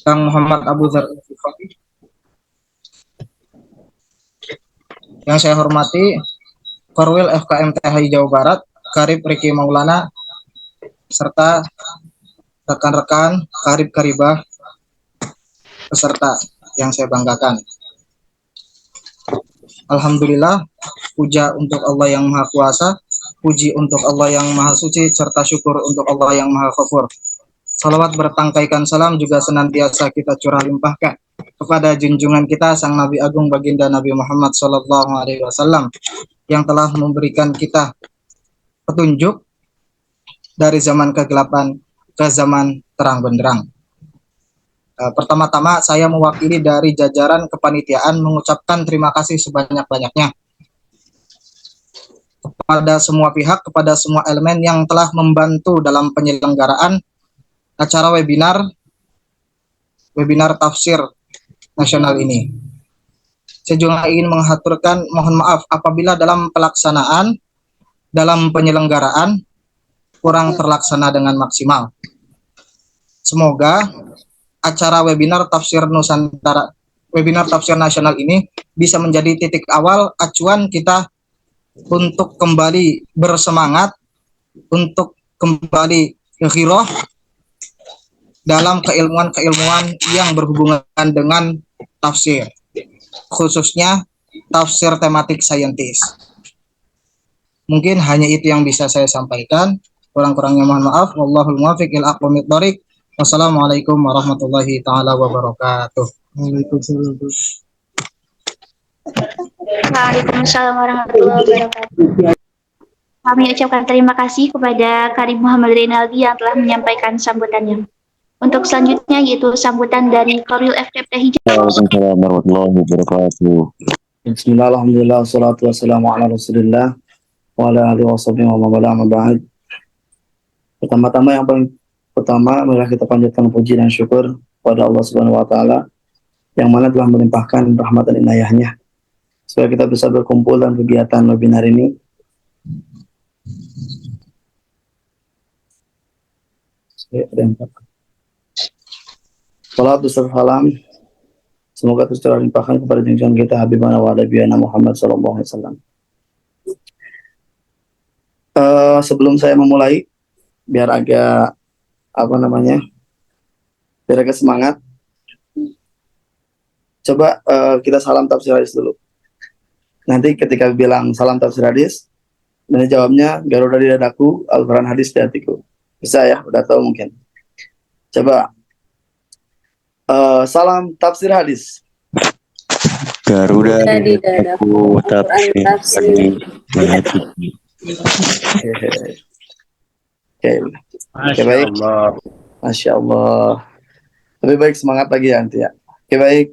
Kang Muhammad Abu Dzar Al-Ghifari. Yang saya hormati Korwil FKM THI Jawa Barat, Karib Riki Maulana, serta rekan-rekan Karib Karibah peserta yang saya banggakan. Alhamdulillah, puja untuk Allah yang Maha Kuasa, puji untuk Allah yang Maha Suci, serta syukur untuk Allah yang Maha Ghafur. Salawat bertangkaikan salam juga senantiasa kita curah limpahkan kepada junjungan kita Sang Nabi Agung Baginda Nabi Muhammad SAW yang telah memberikan kita petunjuk dari zaman kegelapan ke zaman terang benderang. Pertama-tama saya mewakili dari jajaran kepanitiaan mengucapkan terima kasih sebanyak-banyaknya kepada semua pihak, kepada semua elemen yang telah membantu dalam penyelenggaraan acara webinar tafsir nasional ini. Saya juga ingin mengaturkan mohon maaf apabila dalam pelaksanaan, dalam penyelenggaraan kurang terlaksana dengan maksimal. Semoga acara webinar tafsir Nusantara, webinar tafsir nasional ini bisa menjadi titik awal acuan kita untuk kembali bersemangat, untuk kembali ghirah dalam keilmuan-keilmuan yang berhubungan dengan tafsir, khususnya tafsir tematik saintis. Mungkin hanya itu yang bisa saya sampaikan. Kurang-kurangnya mohon maaf. Wallahul muwaffiq ila aqwamit thoriq. Wassalamualaikum warahmatullahi taala wabarakatuh. Waalaikumsalam. Waalaikumsalam warahmatullahi wabarakatuh. Kami ucapkan terima kasih kepada Karib Muhammad Rinaldi yang telah menyampaikan sambutannya. Untuk selanjutnya yaitu sambutan dari Korwil FKM THI Jawa Barat. Waalaikumsalam warahmatullahi wabarakatuh. Bismillah, alhamdulillah, wassalatu wassalamu ala rasulillah wa ala alihi wa sahbihi wa man wala, amma ba'd. Pertama-tama yang paling pertama adalah kita panjatkan puji dan syukur kepada Allah Subhanahu wa taala yang mana telah melimpahkan rahmat dan inayahnya supaya kita bisa berkumpul dalam kegiatan webinar ini. Salam salam semoga terus terlimpahkan kepada junjungan kita Habibana wa Nabiyana Muhammad sallallahu alaihi wasallam. Sebelum saya memulai, biar agak biar agak semangat, coba kita salam tafsir hadis dulu. Nanti ketika bilang salam tafsir hadis, dan jawabnya Garuda di dadaku, Al-Quran hadis di hatiku. Bisa ya, udah tahu mungkin. Coba salam tafsir hadis. Garuda di dadaku, tafsir hadis. Oke, baik. Masya Allah. Lebih baik semangat lagi ya nanti ya. Oke, baik.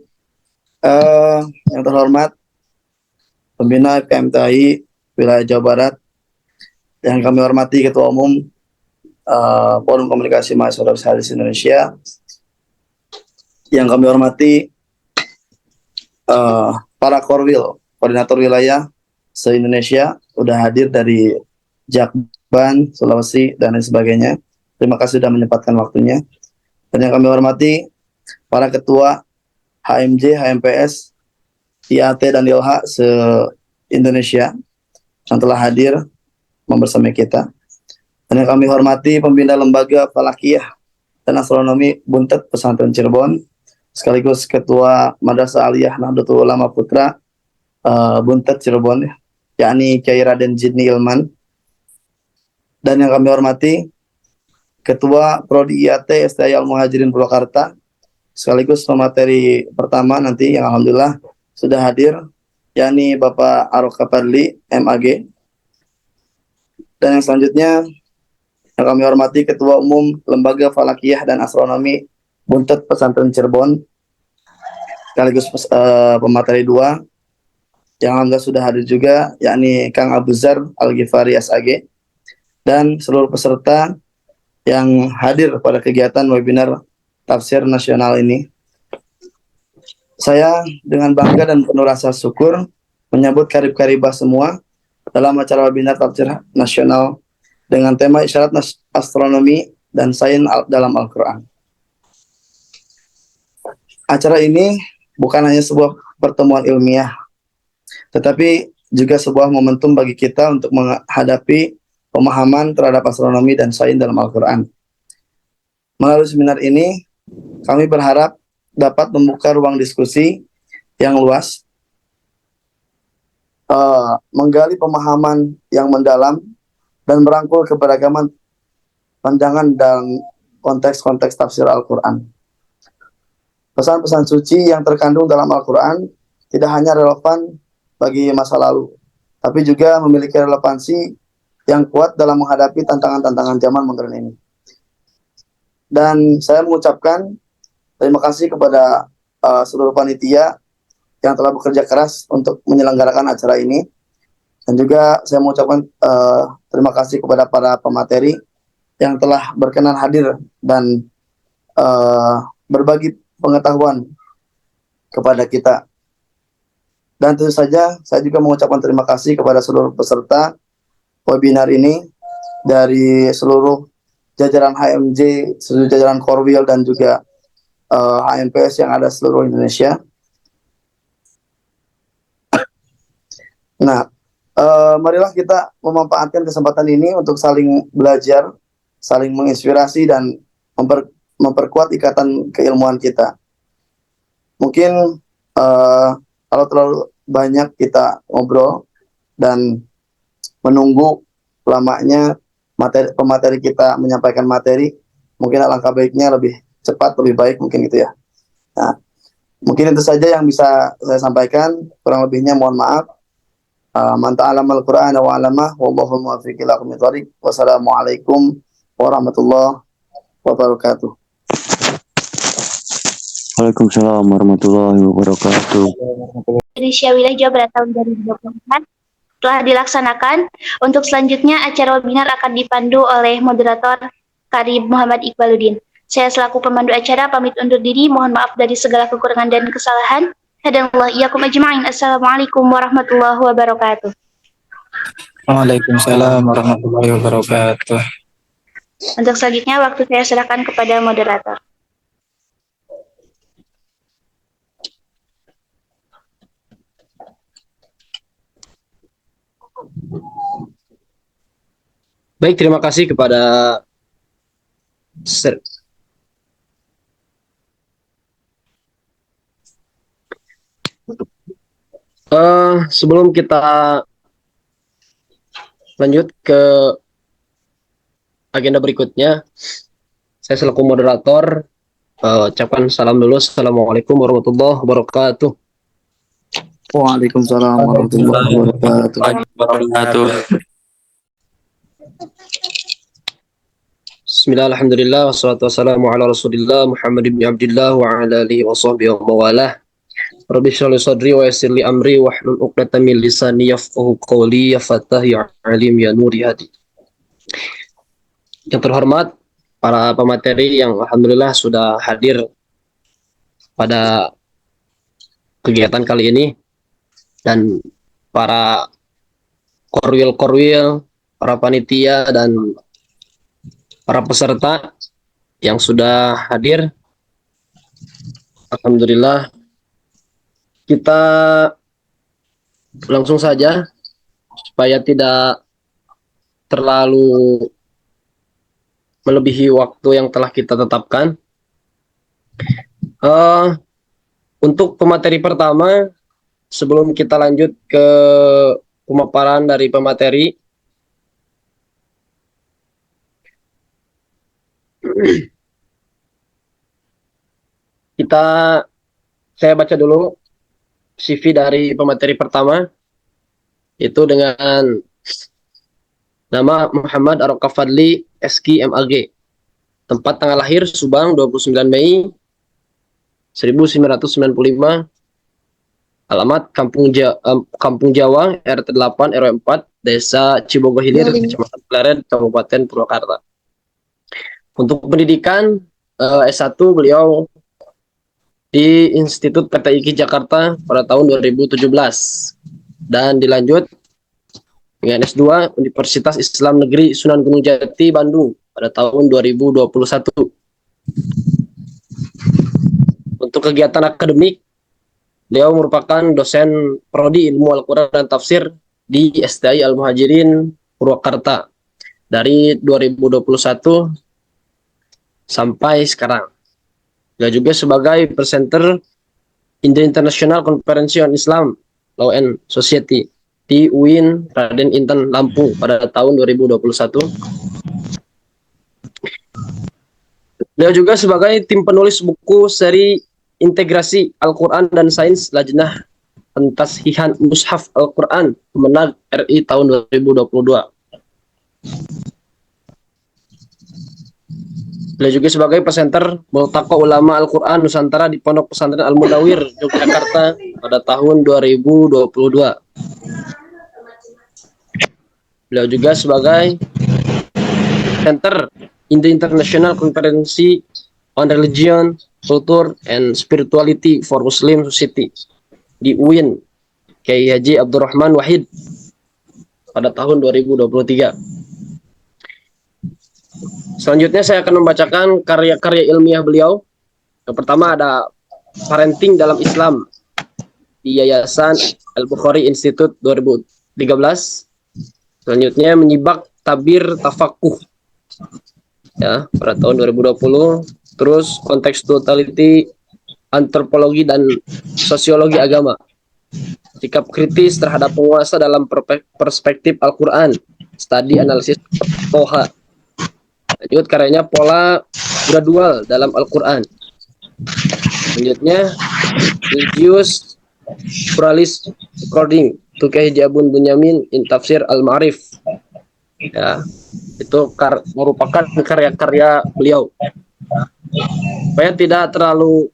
Yang terhormat Pembina FKM THI Wilayah Jawa Barat, yang kami hormati Ketua Umum Forum Komunikasi Mahasiswa Hadis Indonesia, yang kami hormati para Korwil, koordinator wilayah se-Indonesia, udah hadir dari Jakban, Sulawesi, dan lain sebagainya. Terima kasih sudah menyempatkan waktunya. Dan yang kami hormati para ketua HMJ, HMPS, IAT, dan ILH se-Indonesia yang telah hadir membersamai kita. Dan yang kami hormati pembina lembaga Falakiyah dan Astronomi Buntet Pesantren Cirebon, sekaligus ketua Madrasah Aliyah Nahdlatul Ulama Putra Buntet Cirebon, yakni Kiai Raden Jidni Ilman. Dan yang kami hormati Ketua Prodi IAT STI Al-Muhajirin Purwakarta, sekaligus pemateri pertama nanti yang alhamdulillah sudah hadir, yakni Bapak Aroka Padli, MAG. Dan yang selanjutnya yang kami hormati Ketua Umum Lembaga Falakiyah dan Astronomi Buntet Pesantren Cirebon, sekaligus pemateri 2 yang alhamdulillah sudah hadir juga, yakni Kang Abu Dzar Al-Ghifari SAG, dan seluruh peserta yang hadir pada kegiatan webinar tafsir nasional ini. Saya dengan bangga dan penuh rasa syukur menyambut karib-karibah semua dalam acara webinar tafsir nasional dengan tema isyarat astronomi dan sains dalam Al-Quran. acara ini bukan hanya sebuah pertemuan ilmiah, tetapi juga sebuah momentum bagi kita untuk menghadapi pemahaman terhadap astronomi dan sains dalam Al-Quran. Melalui seminar ini, kami berharap dapat membuka ruang diskusi yang luas, menggali pemahaman yang mendalam, dan merangkul keberagaman pandangan dan konteks-konteks tafsir Al-Quran. Pesan-pesan suci yang terkandung dalam Al-Quran tidak hanya relevan bagi masa lalu, tapi juga memiliki relevansi yang kuat dalam menghadapi tantangan-tantangan zaman modern ini. Dan saya mengucapkan terima kasih kepada seluruh panitia yang telah bekerja keras untuk menyelenggarakan acara ini. Dan juga saya mengucapkan terima kasih kepada para pemateri yang telah berkenan hadir dan berbagi pengetahuan kepada kita. Dan tentu saja saya juga mengucapkan terima kasih kepada seluruh peserta webinar ini dari seluruh jajaran HMJ, seluruh jajaran Korwil dan juga HMPS yang ada seluruh Indonesia. Nah, marilah kita memanfaatkan kesempatan ini untuk saling belajar, saling menginspirasi dan memperkuat ikatan keilmuan kita. Mungkin kalau terlalu banyak kita ngobrol dan menunggu lamanya pemateri kita menyampaikan materi, mungkin alangkah baiknya lebih cepat, lebih baik mungkin gitu ya. Nah, mungkin itu saja yang bisa saya sampaikan, kurang lebihnya mohon maaf. Man ta'allama al-Qur'ana wa 'allamah wallahu muwaffiq ila aqwamit thoriq. Wassalamualaikum warahmatullahi wabarakatuh. Waalaikumsalam warahmatullahi wabarakatuh. Dari Syawilah Jawa Barat tahun 2024 telah dilaksanakan. Untuk selanjutnya acara webinar akan dipandu oleh moderator Karib Muhammad Iqbaluddin. Saya selaku pemandu acara pamit undur diri. Mohon maaf dari segala kekurangan dan kesalahan. Hadanallahu iyyakum ajma'in. Assalamualaikum warahmatullahi wabarakatuh. Waalaikumsalam warahmatullahi wabarakatuh. Untuk selanjutnya waktu saya serahkan kepada moderator. Baik, terima kasih kepada sebelum kita lanjut ke agenda berikutnya, saya selaku moderator ucapkan salam dulu. Assalamualaikum warahmatullahi wabarakatuh. Waalaikumsalam warahmatullahi wabarakatuh. Bismillah, alhamdulillah, wassalatu wassalamu ala rasulillah Muhammad ibn Abdillah wa ala alihi wa sahbihi wa mawalah. Rabbi shrah li sadri wa yassir li amri wahlul 'uqdatam min lisani yafqahu qawli. Ya Fattah ya Alim ya Nur ya Hadi. Yang terhormat para pemateri yang alhamdulillah sudah hadir pada kegiatan kali ini, dan para korwil, para panitia dan para peserta yang sudah hadir. Alhamdulillah, kita langsung saja supaya tidak terlalu melebihi waktu yang telah kita tetapkan. Untuk pemateri pertama, sebelum kita lanjut ke pemaparan dari pemateri, saya baca dulu CV dari pemateri pertama, itu dengan nama Muhammad Arokafadli SK MAG, tempat tanggal lahir Subang 29 Mei 1995, alamat Kampung Jawa RT 8 RW 4 Desa Cibogo Hilir, Kecamatan Pleret, Kabupaten Purwakarta. Untuk pendidikan S1 beliau di Institut PTIK Jakarta pada tahun 2017, dan dilanjut dengan S2 Universitas Islam Negeri Sunan Gunung Jati Bandung pada tahun 2021. Untuk kegiatan akademik, beliau merupakan dosen prodi ilmu Al-Quran dan tafsir di STI Al-Muhajirin Purwakarta dari 2021 sampai sekarang. Dia juga sebagai presenter in the International Conference on Islam Law and Society di UIN Raden Inten Lampung pada tahun 2021. Beliau juga sebagai tim penulis buku seri Integrasi Al-Quran dan Sains Lajnah Pentasihan Mushaf Al-Quran Kemenag RI tahun 2022. Beliau juga sebagai presenter Multaqa Ulama Al-Quran Nusantara di Pondok Pesantren Al-Munawir, Yogyakarta pada tahun 2022. Beliau juga sebagai presenter in the International Conference on Religion, Culture, and Spirituality for Muslim Society di UIN Kiai Haji Abdurrahman Wahid pada tahun 2023. Selanjutnya saya akan membacakan karya-karya ilmiah beliau. Yang pertama ada Parenting dalam Islam di Yayasan Al-Bukhari Institute 2013. Selanjutnya Menyibak Tabir Tafakuh ya pada tahun 2020. Terus Contextuality Antropologi dan Sosiologi Agama, sikap kritis terhadap penguasa dalam perspektif Al-Quran, studi analisis Toha. Lanjut karyanya Pola Gradual dalam Al-Quran. Selanjutnya Religious Pluralist According to Kiai Haji Abun Bunyamin in Tafsir Al-Ma'arif. Ya, itu merupakan karya-karya beliau. Supaya tidak terlalu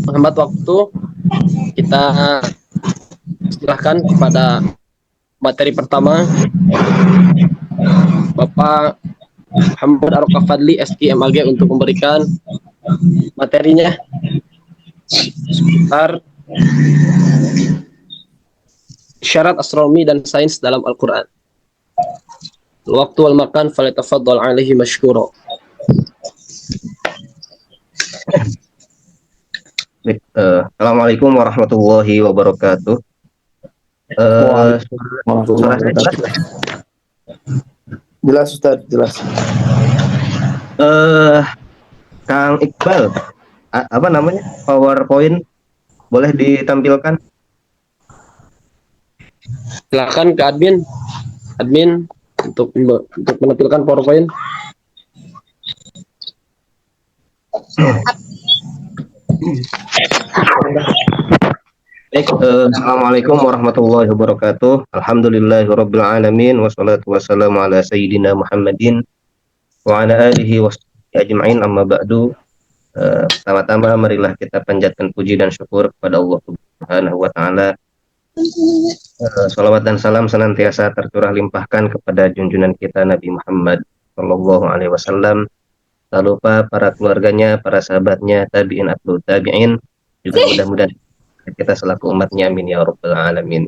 menghambat waktu, kita silahkan kepada materi pertama, Bapak Muhammad Arokah Fadli SKMAG untuk memberikan materinya seputar syarat astronomi dan sains dalam Al-Quran. Waktu wal makan falyatafaddal alaihi mashkura. Assalamualaikum warahmatullahi wabarakatuh. Jelas Ustaz, jelas. Kang Iqbal, apa namanya? PowerPoint boleh ditampilkan? Silakan ke admin untuk menampilkan PowerPoint. Baik, Assalamualaikum warahmatullahi wabarakatuh. Alhamdulillahirabbil alamin wassalatu wassalamu ala sayyidina Muhammadin wa ala alihi washabbihi ajma'in, amma ba'du. Pertama-tama marilah kita panjatkan puji dan syukur kepada Allah Subhanahu wa taala. Salawat dan salam senantiasa tercurah limpahkan kepada junjungan kita Nabi Muhammad sallallahu alaihi wasallam. Tak lupa para keluarganya, para sahabatnya, tabi'in atau tabi'in, juga mudah-mudahan kita selaku umatnya, amin ya rabbal alamin.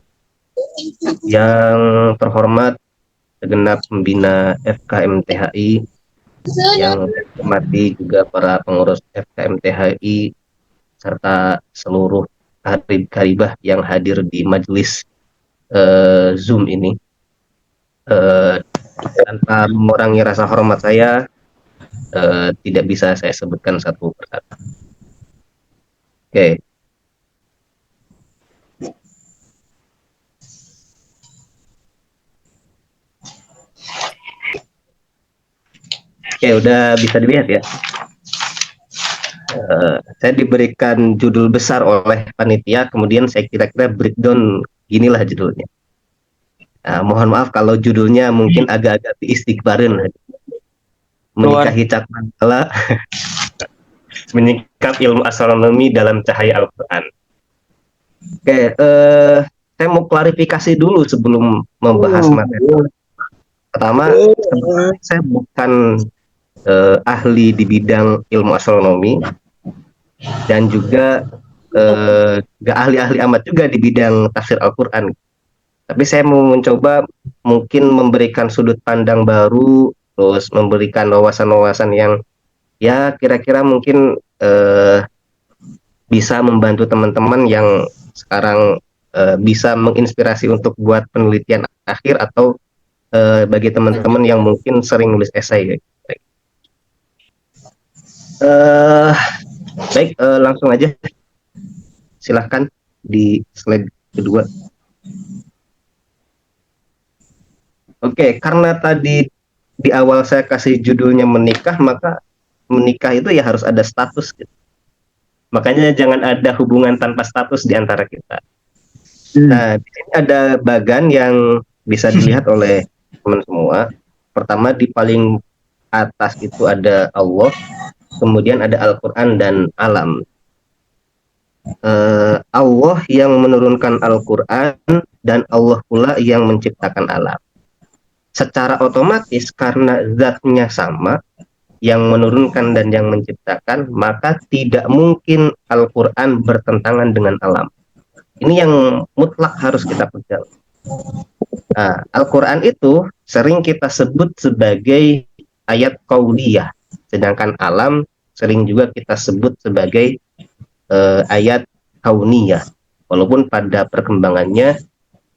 Yang terhormat segenap pembina FKMTHI, yang hormati juga para pengurus FKMTHI serta seluruh karibah yang hadir di majelis Zoom ini. Tanpa mengurangi rasa hormat saya, tidak bisa saya sebutkan satu persatu. Oke. Oke, udah bisa dilihat ya. Saya diberikan judul besar oleh panitia, kemudian saya kira-kira breakdown ginilah judulnya. Mohon maaf kalau judulnya mungkin agak-agak diistighbarin. Menikahi cakrawala, menyingkap ilmu astronomi dalam cahaya Al-Quran. Oke, saya mau klarifikasi dulu sebelum membahas materi. Pertama, saya bukan ahli di bidang ilmu astronomi dan juga gak ahli-ahli amat juga di bidang tafsir Al-Quran. Tapi saya mau mencoba mungkin memberikan sudut pandang baru, terus memberikan wawasan-wawasan yang ya kira-kira mungkin bisa membantu teman-teman yang sekarang bisa menginspirasi untuk buat penelitian akhir, atau bagi teman-teman yang mungkin sering nulis esai. Eh, Baik, langsung aja. Silahkan di slide kedua. Oke, karena tadi di awal saya kasih judulnya menikah, maka menikah itu ya harus ada status gitu. Makanya jangan ada hubungan tanpa status di antara kita. Nah, di sini ada bagan yang bisa dilihat oleh teman semua. Pertama, di paling atas itu ada Allah, kemudian ada Al-Quran dan alam. Allah yang menurunkan Al-Quran dan Allah pula yang menciptakan alam. Secara otomatis karena zatnya sama, yang menurunkan dan yang menciptakan, maka tidak mungkin Al-Quran bertentangan dengan alam. Ini yang mutlak harus kita pegang. Nah, Al-Quran itu sering kita sebut sebagai ayat qauliyah, sedangkan alam sering juga kita sebut sebagai ayat kauniyah. Walaupun pada perkembangannya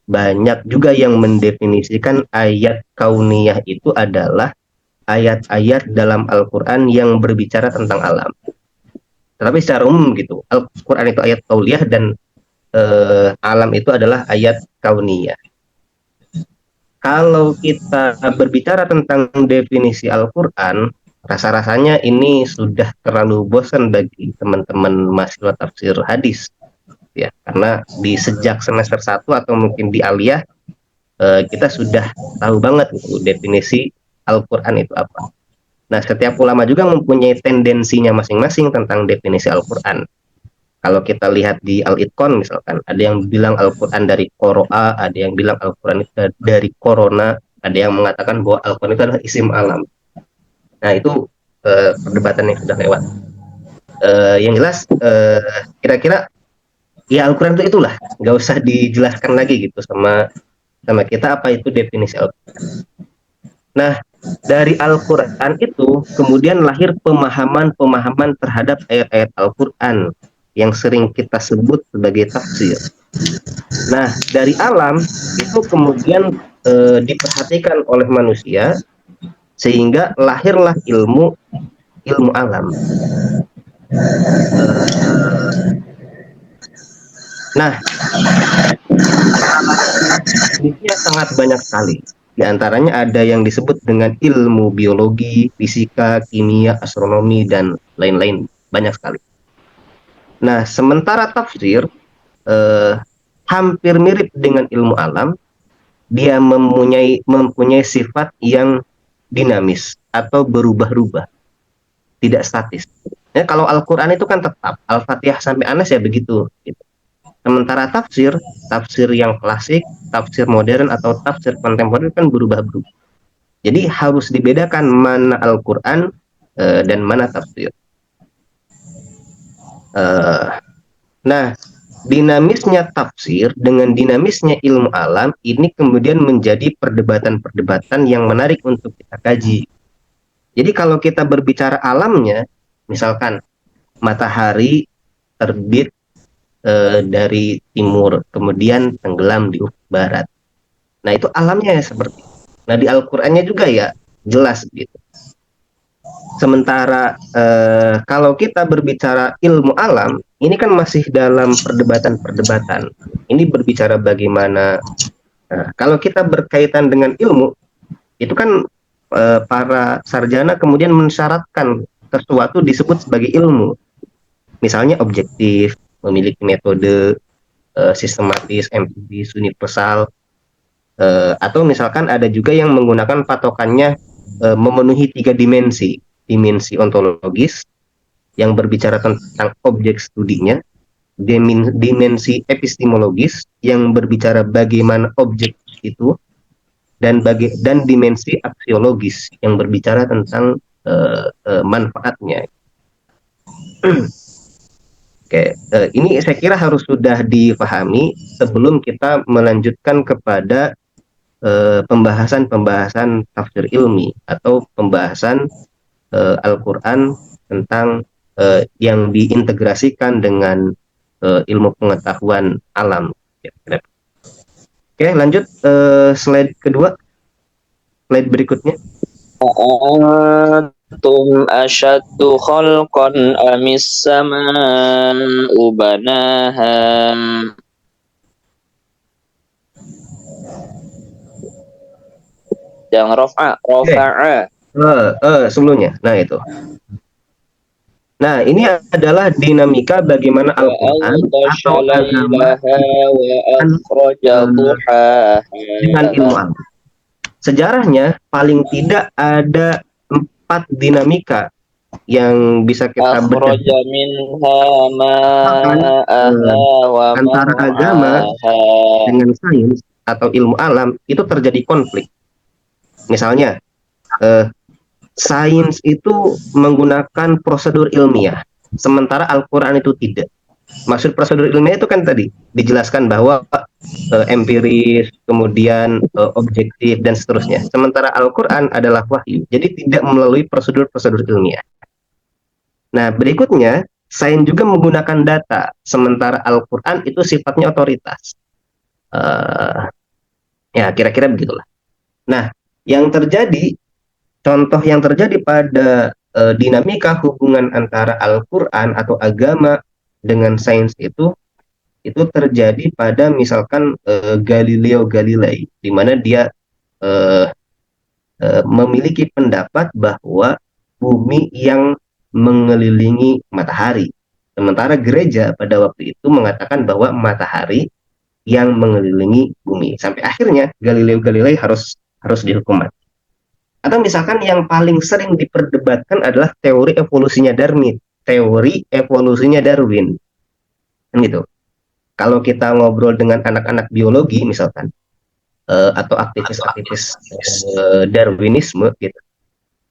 banyak juga yang mendefinisikan ayat kauniyah itu adalah ayat-ayat dalam Al-Quran yang berbicara tentang alam. Tetapi secara umum gitu, Al-Quran itu ayat kauniyah dan alam itu adalah ayat kauniyah. Kalau kita berbicara tentang definisi Al-Quran, rasa-rasanya ini sudah terlalu bosan bagi teman-teman mahasiswa tafsir hadis, ya, karena di sejak semester 1 atau mungkin di aliyah kita sudah tahu banget gitu, definisi Al-Quran itu apa. Nah, setiap ulama juga mempunyai tendensinya masing-masing tentang definisi Al-Quran. Kalau kita lihat di Al-Itqan misalkan, ada yang bilang Al-Quran dari Qoro'a, ada yang bilang Al-Quran itu dari Korona, ada yang mengatakan bahwa Al-Quran itu adalah isim alam. Nah, itu perdebatan yang sudah lewat. Yang jelas, kira-kira ya Al-Quran itu itulah, nggak usah dijelaskan lagi gitu sama kita apa itu definisi Al-Quran. Nah, dari Al-Quran itu kemudian lahir pemahaman-pemahaman terhadap ayat-ayat Al-Quran yang sering kita sebut sebagai tafsir. Nah, dari alam itu kemudian diperhatikan oleh manusia sehingga lahirlah ilmu alam. Nah, jenisnya sangat banyak sekali. Di antaranya ada yang disebut dengan ilmu biologi, fisika, kimia, astronomi, dan lain-lain. Banyak sekali. Nah, sementara tafsir hampir mirip dengan ilmu alam, dia mempunyai sifat yang dinamis atau berubah-ubah, tidak statis. Ya, kalau Al-Quran itu kan tetap, Al-Fatihah sampai Anas ya begitu. Gitu. Sementara tafsir yang klasik, tafsir modern atau tafsir kontemporer kan berubah-ubah. Jadi harus dibedakan mana Al-Quran dan mana tafsir. Nah, dinamisnya tafsir dengan dinamisnya ilmu alam ini kemudian menjadi perdebatan-perdebatan yang menarik untuk kita kaji. Jadi kalau kita berbicara alamnya, misalkan matahari terbit dari timur, kemudian tenggelam di ufuk barat. Nah, itu alamnya ya seperti itu. Nah, di Al-Qur'annya juga ya jelas gitu. Sementara kalau kita berbicara ilmu alam, ini kan masih dalam perdebatan-perdebatan. Ini berbicara bagaimana kalau kita berkaitan dengan ilmu, itu kan para sarjana kemudian mensyaratkan sesuatu disebut sebagai ilmu. Misalnya objektif, memiliki metode sistematis, empiris, universal, atau misalkan ada juga yang menggunakan patokannya memenuhi 3 dimensi. Dimensi ontologis yang berbicara tentang objek studinya, dimensi epistemologis yang berbicara bagaimana objek itu, dan dimensi aksiologis yang berbicara tentang manfaatnya. Oke, ini saya kira harus sudah dipahami sebelum kita melanjutkan kepada pembahasan tafsir ilmi atau pembahasan Al-Quran tentang yang diintegrasikan dengan ilmu pengetahuan alam. Oke, lanjut slide kedua, slide berikutnya. أأنتم أشد خلقا أم السماء بناها yang rofa'a Sebelumnya, nah itu. Nah, ini adalah dinamika bagaimana Al-Quran atau agama dengan ilmu alam. Sejarahnya paling tidak ada 4 dinamika yang bisa kita bedah antara agama dengan sains atau ilmu alam itu terjadi konflik. Misalnya, sains itu menggunakan prosedur ilmiah, sementara Al-Quran itu tidak. Maksud prosedur ilmiah itu kan tadi dijelaskan bahwa empiris, kemudian objektif, dan seterusnya. Sementara Al-Quran adalah wahyu, jadi tidak melalui prosedur-prosedur ilmiah. Nah, berikutnya, sains juga menggunakan data, sementara Al-Quran itu sifatnya otoritas. Ya, kira-kira begitulah. Nah, contoh yang terjadi pada dinamika hubungan antara Al-Quran atau agama dengan sains itu terjadi pada misalkan Galileo Galilei, di mana dia memiliki pendapat bahwa bumi yang mengelilingi matahari, sementara gereja pada waktu itu mengatakan bahwa matahari yang mengelilingi bumi. Sampai akhirnya Galileo Galilei harus dihukum mati. Atau misalkan yang paling sering diperdebatkan adalah teori evolusinya Darwin. Gitu. Kalau kita ngobrol dengan anak-anak biologi misalkan, atau aktivis-aktivis Darwinisme, gitu,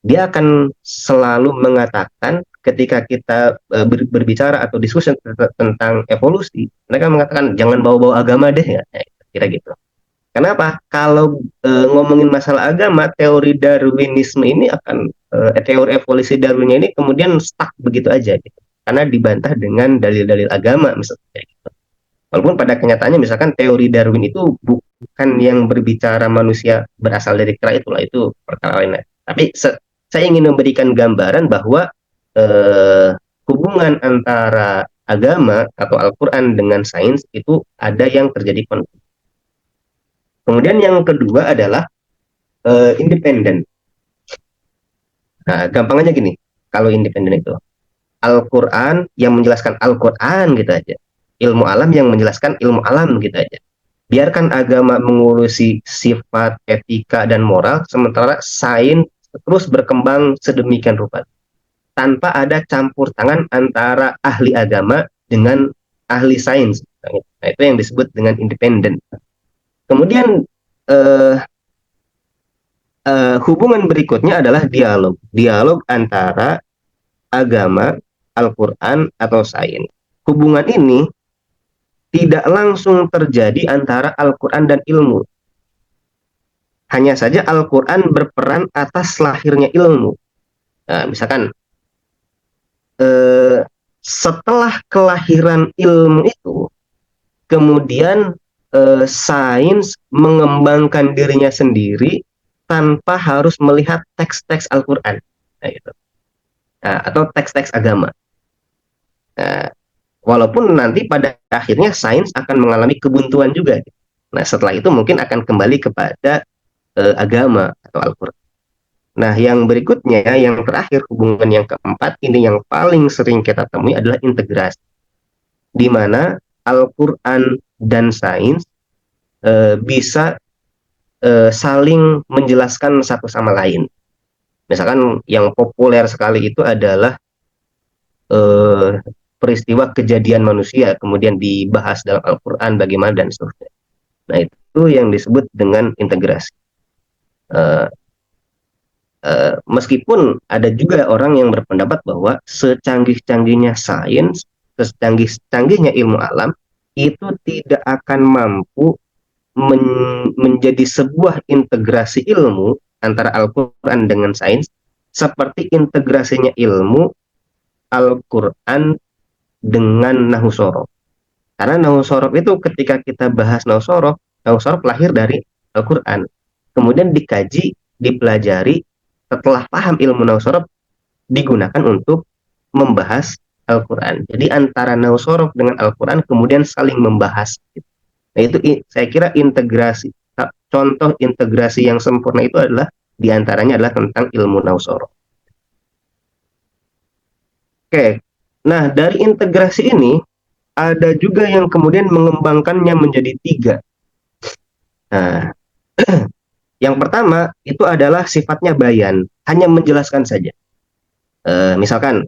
dia akan selalu mengatakan ketika kita berbicara atau diskusi tentang evolusi, mereka mengatakan jangan bawa-bawa agama deh, ya, kira gitu. Kenapa? Kalau ngomongin masalah agama, teori Darwinisme ini akan teori evolusi Darwinnya ini kemudian stuck begitu aja, gitu. Karena dibantah dengan dalil-dalil agama misalnya. Gitu. Walaupun pada kenyataannya misalkan teori Darwin itu bukan yang berbicara manusia berasal dari kera, itu perkara lain. Tapi saya ingin memberikan gambaran bahwa hubungan antara agama atau Al-Quran dengan sains itu ada yang terjadi konflik. Kemudian yang kedua adalah independen. Nah, gampangnya gini, kalau independen itu Al-Quran yang menjelaskan Al-Quran gitu aja, ilmu alam yang menjelaskan ilmu alam gitu aja. Biarkan agama mengurusi sifat, etika, dan moral, sementara sains terus berkembang sedemikian rupa tanpa ada campur tangan antara ahli agama dengan ahli sains. Nah, itu yang disebut dengan independen. Kemudian hubungan berikutnya adalah dialog antara agama, Al-Quran, atau sains. Hubungan ini tidak langsung terjadi antara Al-Quran dan ilmu. Hanya saja Al-Quran berperan atas lahirnya ilmu. Nah, misalkan setelah kelahiran ilmu itu, kemudian sains mengembangkan dirinya sendiri tanpa harus melihat teks-teks Al-Quran, nah, gitu. Atau teks-teks agama. Walaupun nanti pada akhirnya sains akan mengalami kebuntuan juga. Nah, setelah itu mungkin akan kembali kepada agama atau Al-Quran. Nah, yang berikutnya, yang terakhir, hubungan yang keempat, ini yang paling sering kita temui adalah integrasi, di mana Al-Quran dan sains bisa saling menjelaskan satu sama lain. Misalkan yang populer sekali itu adalah peristiwa kejadian manusia, kemudian dibahas dalam Al-Quran bagaimana dan seterusnya. Nah, itu yang disebut dengan integrasi. Meskipun ada juga orang yang berpendapat bahwa secanggih-canggihnya sains, secanggih-canggihnya ilmu alam, itu tidak akan mampu menjadi sebuah integrasi ilmu antara Al-Quran dengan sains seperti integrasinya ilmu Al-Quran dengan nahu sorof. Karena nahu sorof itu ketika kita bahas nahu sorof lahir dari Al-Quran. Kemudian dikaji, dipelajari, setelah paham ilmu nahu sorof, digunakan untuk membahas Al-Quran. Jadi antara nahu sorof dengan Al-Quran kemudian saling membahas. Nah itu saya kira integrasi. Contoh integrasi yang sempurna itu adalah diantaranya adalah tentang ilmu nahu sorof. Oke, nah dari integrasi ini ada juga yang kemudian mengembangkannya menjadi 3. Nah, yang pertama itu adalah sifatnya bayan, hanya menjelaskan saja. Misalkan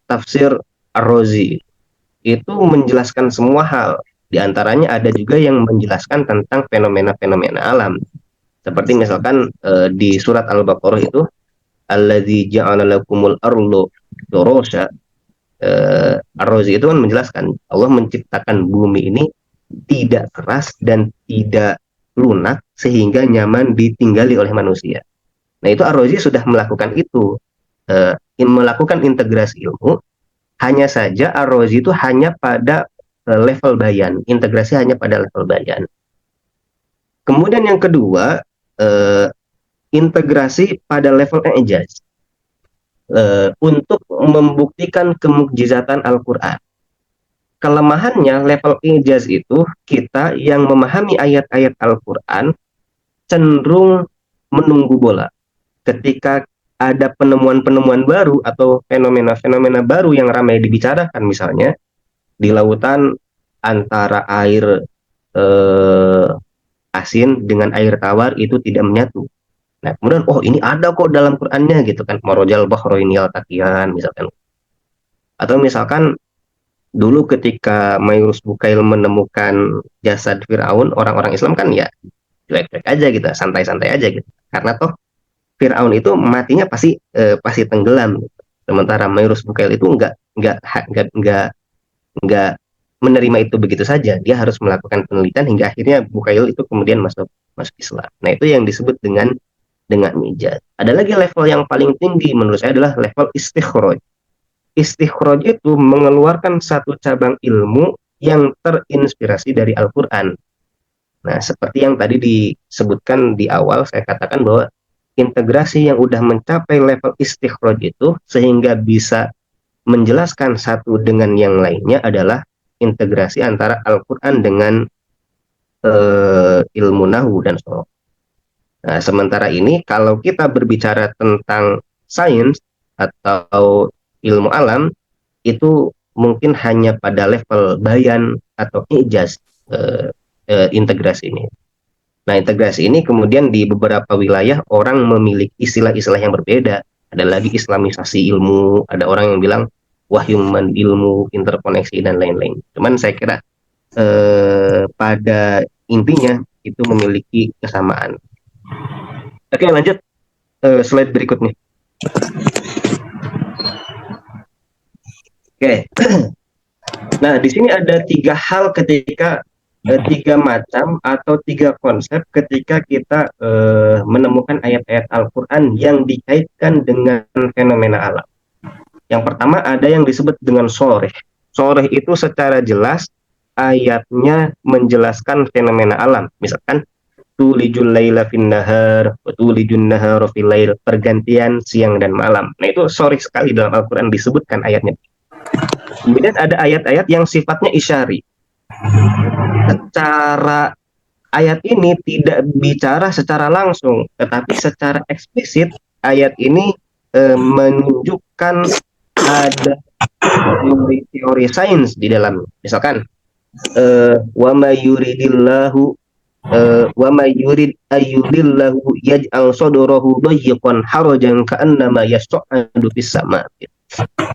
tafsir Ar-Razi itu menjelaskan semua hal. Di antaranya ada juga yang menjelaskan tentang fenomena-fenomena alam. Seperti misalkan di surat Al-Baqarah itu alladzi ja'ala lakumul ardu dorosha. Ar-Razi itu kan menjelaskan Allah menciptakan bumi ini tidak keras dan tidak lunak sehingga nyaman ditinggali oleh manusia. Nah itu Ar-Razi sudah melakukan itu, melakukan integrasi ilmu. Hanya saja Ar-Razi itu hanya pada level bayan, integrasi hanya pada level bayan. Kemudian yang kedua, integrasi pada level ijaz. Untuk membuktikan kemukjizatan Al-Quran. Kelemahannya level ijaz itu kita yang memahami ayat-ayat Al-Quran cenderung menunggu bola. Ketika ada penemuan-penemuan baru atau fenomena-fenomena baru yang ramai dibicarakan, misalnya di lautan antara air asin dengan air tawar itu tidak menyatu. Nah, kemudian ini ada kok dalam Qur'annya gitu kan, marojal bahraini al-taqiyan misalkan. Atau misalkan dulu ketika Mayrus Bukail menemukan jasad Firaun, orang-orang Islam kan ya cuek-cuek aja gitu, santai-santai aja gitu. Karena toh Firaun itu matinya pasti tenggelam gitu. Sementara Mayrus Bukail itu enggak menerima itu begitu saja. Dia harus melakukan penelitian hingga akhirnya Bukail itu kemudian masuk Islam. Nah, itu yang disebut dengan ijaz. Ada lagi level yang paling tinggi menurut saya adalah level istikhraj. Istikhraj itu mengeluarkan satu cabang ilmu yang terinspirasi dari Al-Quran. Nah, seperti yang tadi disebutkan di awal, saya katakan bahwa integrasi yang udah mencapai level istikhraj itu sehingga bisa menjelaskan satu dengan yang lainnya adalah integrasi antara Al-Quran dengan ilmu nahu dan sorof. Nah, sementara ini kalau kita berbicara tentang sains atau ilmu alam, itu mungkin hanya pada level bayan atau ijaz integrasi ini. Nah, integrasi ini kemudian di beberapa wilayah orang memiliki istilah-istilah yang berbeda. Ada lagi islamisasi ilmu, ada orang yang bilang wahyu ilmu, interkoneksi, dan lain-lain. Cuman saya kira pada intinya itu memiliki kesamaan. Oke, lanjut slide berikutnya. Oke. Nah, di sini ada 3 hal ketika 3 macam atau 3 konsep ketika kita menemukan ayat-ayat Al-Quran yang dikaitkan dengan fenomena alam. Yang pertama ada yang disebut dengan soreh. Soreh itu secara jelas ayatnya menjelaskan fenomena alam. Misalkan tulijul laila fin nahar wa tulijun nahara fil lail, pergantian siang dan malam. Nah, itu soreh sekali dalam Al-Quran disebutkan ayatnya. Kemudian ada ayat-ayat yang sifatnya isyari. Secara ayat ini tidak bicara secara langsung, tetapi secara eksplisit ayat ini menunjukkan ada teori sains di dalam. Misalkan wa may yuridillahu wa may yurid ayyudillahu yaj'al sadrahu dayyqan harajan ka'annama yas'adu fis sama.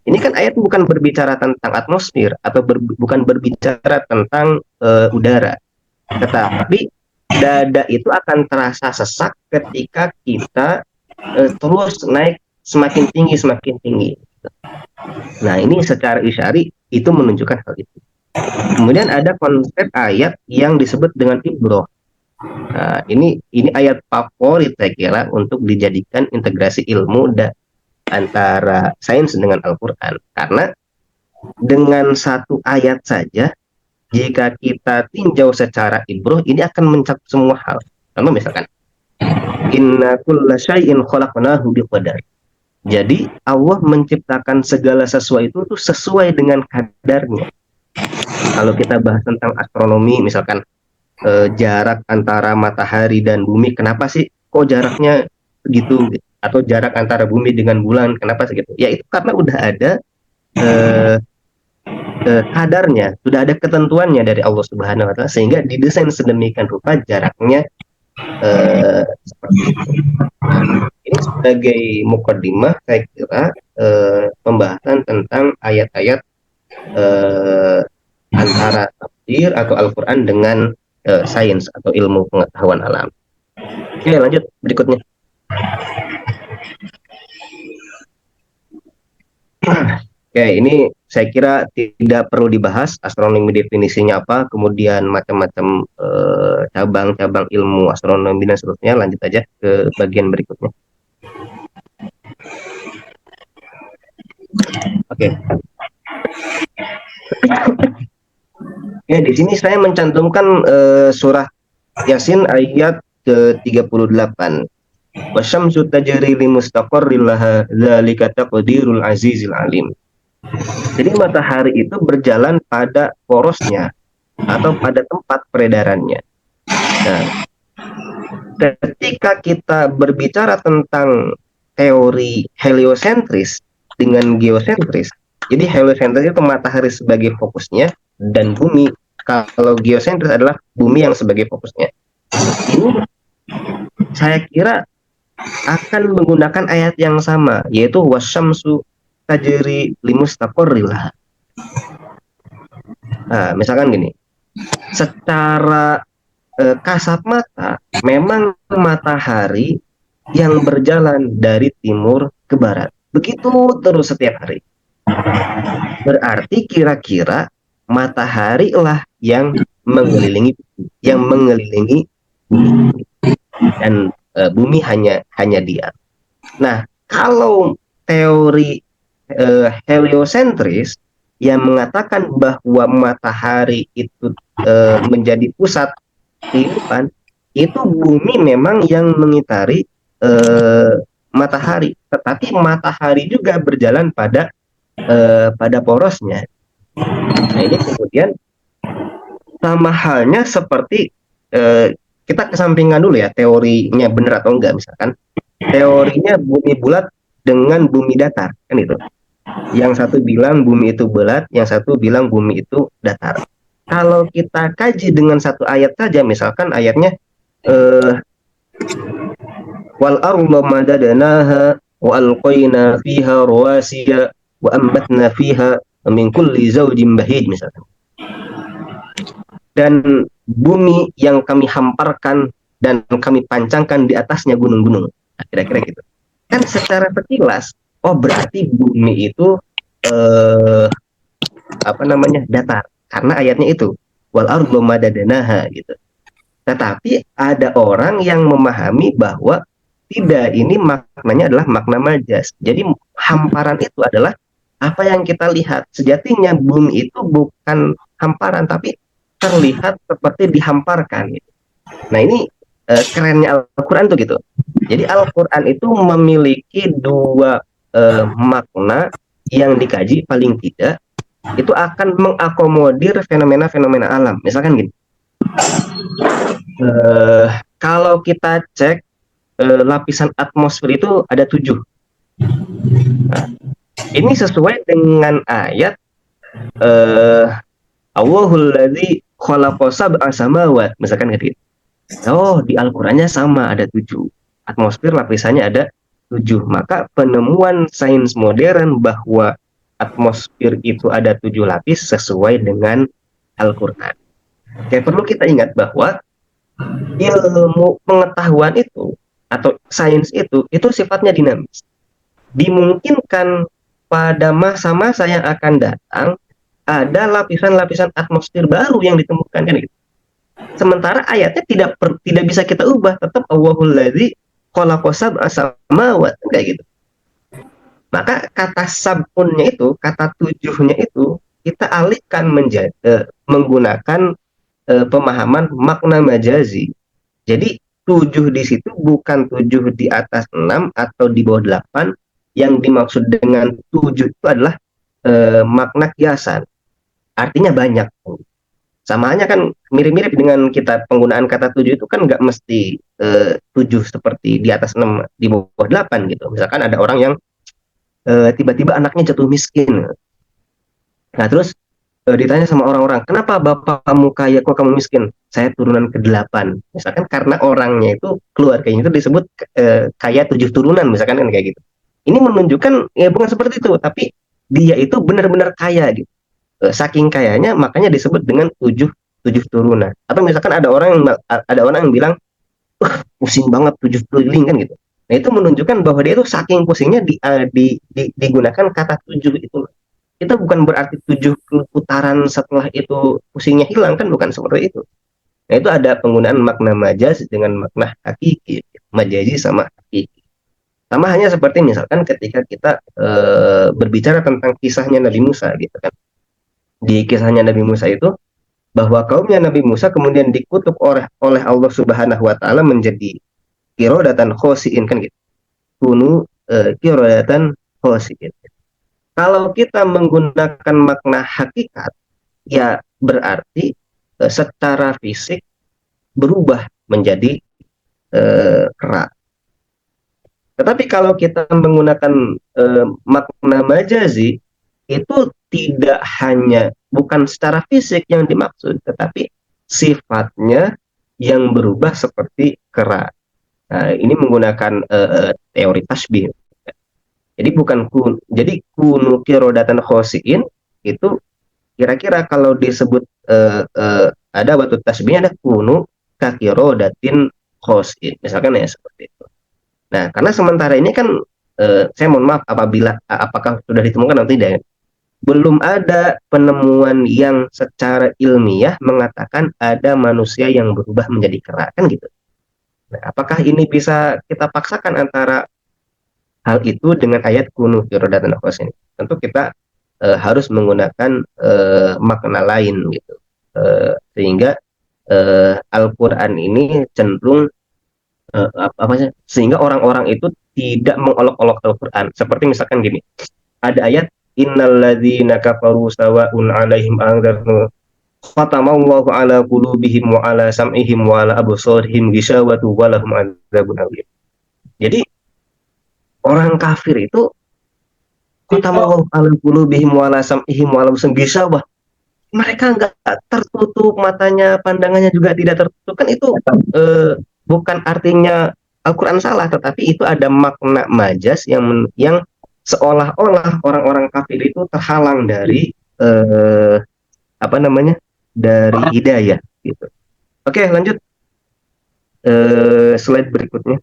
Ini kan ayat bukan berbicara tentang atmosfer atau bukan berbicara tentang udara, tetapi dada itu akan terasa sesak ketika kita terus naik semakin tinggi. Nah, ini secara isyari itu menunjukkan hal itu. Kemudian ada konsep ayat yang disebut dengan ibroh. Nah, ini ayat favorit saya kira untuk dijadikan integrasi ilmu antara sains dengan Al-Quran. Karena dengan satu ayat saja, jika kita tinjau secara ibroh, ini akan mencakup semua hal. Contoh misalkan, inna kulla syai'in khalaqnahu biqadar. Jadi Allah menciptakan segala sesuatu itu sesuai dengan kadarnya. Kalau kita bahas tentang astronomi, misalkan jarak antara matahari dan bumi, kenapa sih kok jaraknya segitu? Atau jarak antara bumi dengan bulan, kenapa segitu? Ya itu karena udah ada kadarnya, sudah ada ketentuannya dari Allah Subhanahu wa Ta'ala, sehingga didesain sedemikian rupa jaraknya seperti itu. Ini sebagai mukaddimah, saya kira pembahasan tentang ayat-ayat antara tafsir atau Al-Quran dengan sains atau ilmu pengetahuan alam. Oke, lanjut berikutnya. Oke, ini saya kira tidak perlu dibahas astronomi definisinya apa, kemudian macam-macam cabang-cabang ilmu astronomi dan seterusnya. Lanjut aja ke bagian berikutnya. Oke. Ya, di sini saya mencantumkan surah Yasin ayat ke-38. Wasyamsu tajri limustaqarril laha dzalika taqdirul azizil alim. Jadi matahari itu berjalan pada porosnya atau pada tempat peredarannya. Nah, ketika kita berbicara tentang teori heliosentris dengan geosentris, jadi heliosentris itu matahari sebagai fokusnya dan bumi, kalau geosentris adalah bumi yang sebagai fokusnya. Ini saya kira akan menggunakan ayat yang sama, yaitu wasyamsu tajri limustaqarril laha. Nah, misalkan gini, secara kasat mata memang matahari yang berjalan dari timur ke barat, begitu terus setiap hari. Berarti kira-kira matahari lah yang mengelilingi bumi, dan bumi hanya diam. Nah, kalau teori heliosentris yang mengatakan bahwa matahari itu menjadi pusat kehidupan, itu bumi memang yang mengitari matahari, tetapi matahari juga berjalan pada porosnya. Nah, ini kemudian sama halnya seperti kita kesampingkan dulu ya teorinya benar atau enggak. Misalkan teorinya bumi bulat dengan bumi datar, kan itu. Yang satu bilang bumi itu bulat, yang satu bilang bumi itu datar. Kalau kita kaji dengan satu ayat saja, misalkan ayatnya wal arda madadnaha wa alqaina fiha rawasiya wa ambatna fiha min kulli zawjin bahij, misalkan. Dan bumi yang kami hamparkan dan kami pancangkan di atasnya gunung-gunung. Nah, kira-kira gitu. Kan secara sekilas, oh berarti bumi itu datar, karena ayatnya itu wal ardu madadnaha gitu. Tetapi ada orang yang memahami bahwa tidak, ini maknanya adalah makna majas. Jadi hamparan itu adalah apa yang kita lihat. Sejatinya bumi itu bukan hamparan, tapi terlihat seperti dihamparkan gitu. Nah, ini kerennya Al-Quran tuh gitu. Jadi Al-Quran itu memiliki dua makna yang dikaji paling tidak itu akan mengakomodir fenomena-fenomena alam. Misalkan gini, kalau kita cek lapisan atmosfer itu ada 7. Nah, ini sesuai dengan ayat Allahul ladzi khalaqa sab'a samawat, misalkan gitu. Oh, di Al-Qur'annya sama, ada 7. Atmosfer lapisannya ada 7. Maka penemuan sains modern bahwa atmosfer itu ada 7 lapis sesuai dengan Al-Qur'an. Oke, perlu kita ingat bahwa ilmu pengetahuan itu atau sains itu sifatnya dinamis. Dimungkinkan pada masa-masa yang akan datang ada lapisan-lapisan atmosfer baru yang ditemukan, kan gitu. Sementara ayatnya tidak bisa kita ubah, tetap Allahul ladzi khalaqa sab'a samawat, kayak gitu. Maka kata sab'unnya itu, kata 7-nya itu kita alihkan menjadi menggunakan pemahaman makna majazi. Jadi 7 di situ bukan 7 di atas 6 atau di bawah 8. Yang dimaksud dengan 7 itu adalah makna kiasan. Artinya banyak. Sama halnya kan mirip-mirip dengan kita penggunaan kata 7 itu kan nggak mesti 7 seperti di atas 6 di bawah 8 gitu. Misalkan ada orang yang tiba-tiba anaknya jatuh miskin. Nah terus ditanya sama orang-orang, kenapa bapak kamu kaya kok kamu miskin? Saya turunan ke-8. Misalkan karena orangnya itu, keluarganya itu disebut kaya 7 turunan, misalkan kan kayak gitu. Ini menunjukkan ya bukan seperti itu, tapi dia itu benar-benar kaya gitu. Saking kayanya makanya disebut dengan 7 turunan. Atau misalkan ada orang yang bilang, pusing banget 7 keliling kan gitu. Nah itu menunjukkan bahwa dia itu saking pusingnya digunakan kata 7 itu. Itu bukan berarti 7 putaran setelah itu pusingnya hilang, kan bukan seperti itu. Nah itu ada penggunaan makna majaz dengan makna hakiki, majazi sama hakiki. Sama hanya seperti misalkan ketika kita berbicara tentang kisahnya Nabi Musa gitu kan. Di kisahnya Nabi Musa itu bahwa kaumnya Nabi Musa kemudian dikutuk oleh Allah Subhanahu wa taala menjadi qiradatan khosiin kan gitu. Kunu qiradatan khosiin. Kalau kita menggunakan makna hakikat, ya berarti secara fisik berubah menjadi kera. Tetapi kalau kita menggunakan makna majazi, itu tidak hanya bukan secara fisik yang dimaksud, tetapi sifatnya yang berubah seperti kera. Nah, ini menggunakan teori tasbih. Jadi bukan jadi kunu qiradatan khosiin itu kira-kira kalau disebut ada batu tasbihnya ada kunu kaqirodatin khosiin. Misalkan ya seperti itu. Nah, karena sementara ini kan saya mohon maaf apakah sudah ditemukan atau tidak. Belum ada penemuan yang secara ilmiah mengatakan ada manusia yang berubah menjadi kera kan gitu. Nah, apakah ini bisa kita paksakan antara hal itu dengan ayat kunu qiradatan khosiin? Tentu kita harus menggunakan makna lain gitu. Sehingga Al-Qur'an ini cenderung sehingga orang-orang itu tidak mengolok-olok Al-Qur'an. Seperti misalkan gini. Ada ayat innalladzina kafaru sawa'un 'alaihim anzarnu khatamallahu 'ala qulubihim wa 'ala sam'ihim wa 'ala absarihim ghishawatu wa lahum 'adzabun 'alim. Jadi orang kafir itu khatamallahu 'ala qulubihim wa 'ala sam'ihim wa 'ala absarihim ghishawah. Mereka enggak tertutup matanya, pandangannya juga tidak tertutup. Kan itu bukan artinya Al-Qur'an salah, tetapi itu ada makna majaz yang seolah-olah orang-orang kafir itu terhalang dari dari hidayah gitu. Oke, lanjut slide berikutnya.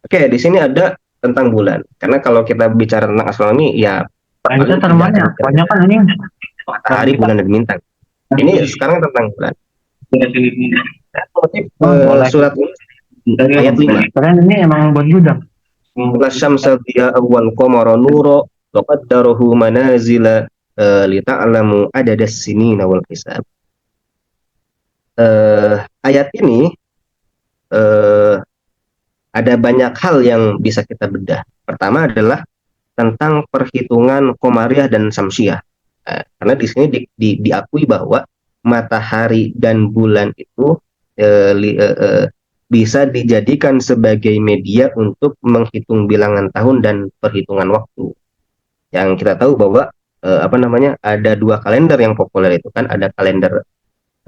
Oke, di sini ada tentang bulan. Karena kalau kita bicara tentang astronomi ya itu termanya banyak kan ini matahari, bulan dan bintang. Ini sekarang tentang bulan. Surat ayat 5. keren, ini emang buat gudang. Lasyamsa dia awal qamara nuro wa qaddarahu manazila lita'lamu adadas sinina wal hisab. Ayat ini ada banyak hal yang bisa kita bedah. Pertama adalah tentang perhitungan komariah dan samsiah. Karena di sini diakui bahwa matahari dan bulan itu bisa dijadikan sebagai media untuk menghitung bilangan tahun dan perhitungan waktu. Yang kita tahu bahwa ada 2 kalender yang populer itu kan, ada kalender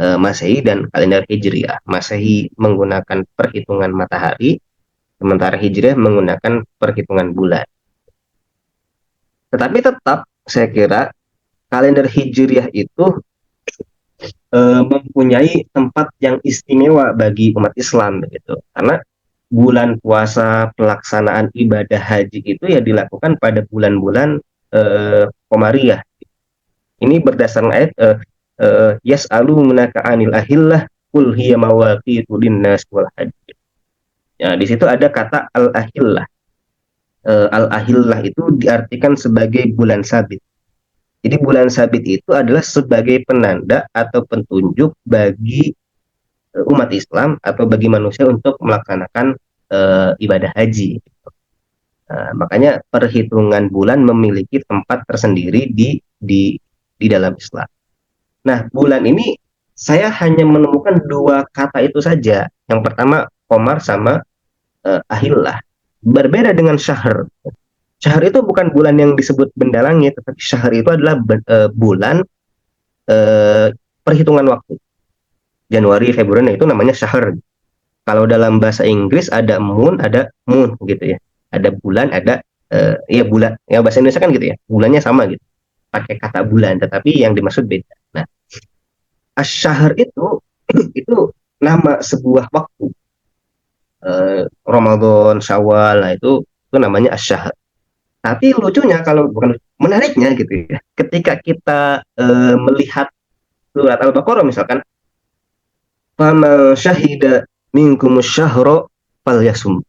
Masehi dan kalender Hijriah. Masehi menggunakan perhitungan matahari, sementara Hijriah menggunakan perhitungan bulan. Tetapi tetap saya kira kalender Hijriah itu mempunyai tempat yang istimewa bagi umat Islam begitu, karena bulan puasa, pelaksanaan ibadah haji itu ya dilakukan pada bulan-bulan Komariah. Ini berdasarkan ayat yas'alunaka 'anil ahillah qul hiya mawaqitu linnas wal hajj. Ya, di situ ada kata al-ahillah. al-ahillah itu diartikan sebagai bulan sabit. Jadi bulan sabit itu adalah sebagai penanda atau petunjuk bagi umat Islam atau bagi manusia untuk melaksanakan ibadah haji. Makanya perhitungan bulan memiliki tempat tersendiri di dalam Islam. Nah, bulan ini saya hanya menemukan dua kata itu saja. Yang pertama Qamar sama ahillah. Berbeda dengan syahr. Syahr itu bukan bulan yang disebut benda langit, tetapi syahr itu adalah bulan perhitungan waktu. Januari, Februari, nah itu namanya syahr. Kalau dalam bahasa Inggris ada moon gitu ya. Ada bulan, ada ya bulan. Ya bahasa Indonesia kan gitu ya. Bulannya sama gitu. Pakai kata bulan, tetapi yang dimaksud beda. Nah, asy-syahr itu nama sebuah waktu. Ramadan, Syawal, nah itu namanya asy-syahr. Tapi lucunya kalau bukan menariknya gitu ya. Ketika kita melihat surat Al-Baqarah misalkan, "Faman syahida minkumus syahra falyasum."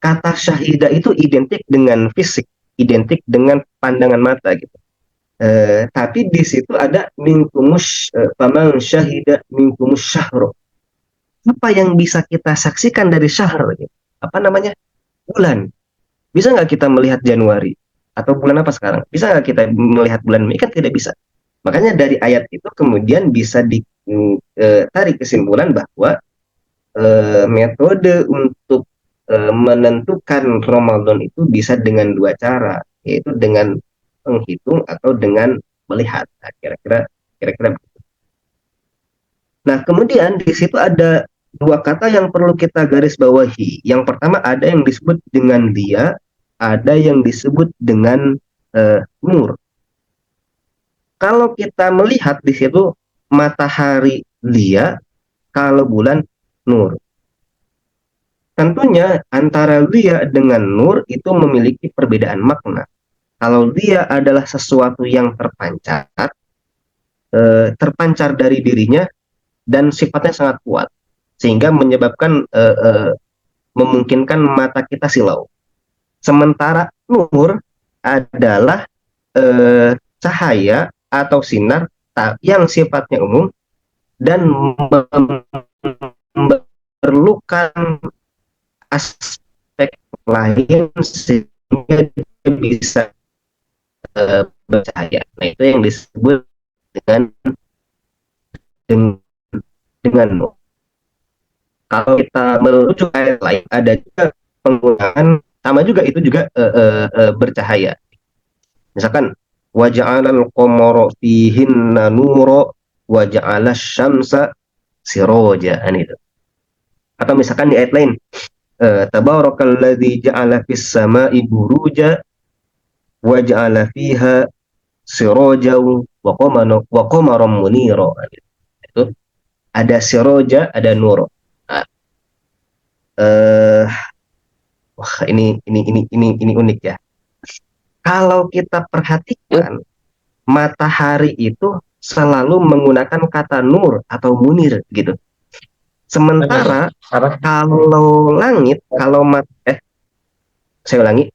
Kata syahida itu identik dengan fisik, identik dengan pandangan mata gitu. Tapi di situ ada faman syahida minkumus syahra. Apa yang bisa kita saksikan dari syahr gitu? Apa namanya? Bulan. Bisa nggak kita melihat Januari? Atau bulan apa sekarang? Bisa nggak kita melihat bulan Mei? Kan tidak bisa. Makanya dari ayat itu kemudian bisa ditarik kesimpulan bahwa metode untuk menentukan Ramadan itu bisa dengan dua cara, yaitu dengan menghitung atau dengan melihat. Nah, kira-kira begitu. Nah, kemudian di situ ada dua kata yang perlu kita garis bawahi. Yang pertama ada yang disebut dengan dia, ada yang disebut dengan nur. Kalau kita melihat di situ matahari dia, kalau bulan nur. Tentunya antara dia dengan nur itu memiliki perbedaan makna. Kalau dia adalah sesuatu yang terpancar dari dirinya dan sifatnya sangat kuat, sehingga menyebabkan memungkinkan mata kita silau. Sementara nur adalah cahaya atau sinar yang sifatnya umum dan memerlukan aspek lain sehingga dia bisa bercahaya. Nah, itu yang disebut dengan nur. Kalau kita merujuk ayat lain, ada juga penggunaan sama juga, itu juga bercahaya. Misalkan waja'alal qamara fihinna nura waja'alas syamsa siraja, itu. Atau misalkan di ayat lain, tabarakalladzi ja'ala fis sama'i buruja wa ja'ala fiha sirajan wa qamaran munira. Itu ada siraja, ada nur. Nah, wah ini unik ya. Kalau kita perhatikan, matahari itu selalu menggunakan kata nur atau munir gitu. Sementara kalau langit, saya ulangi,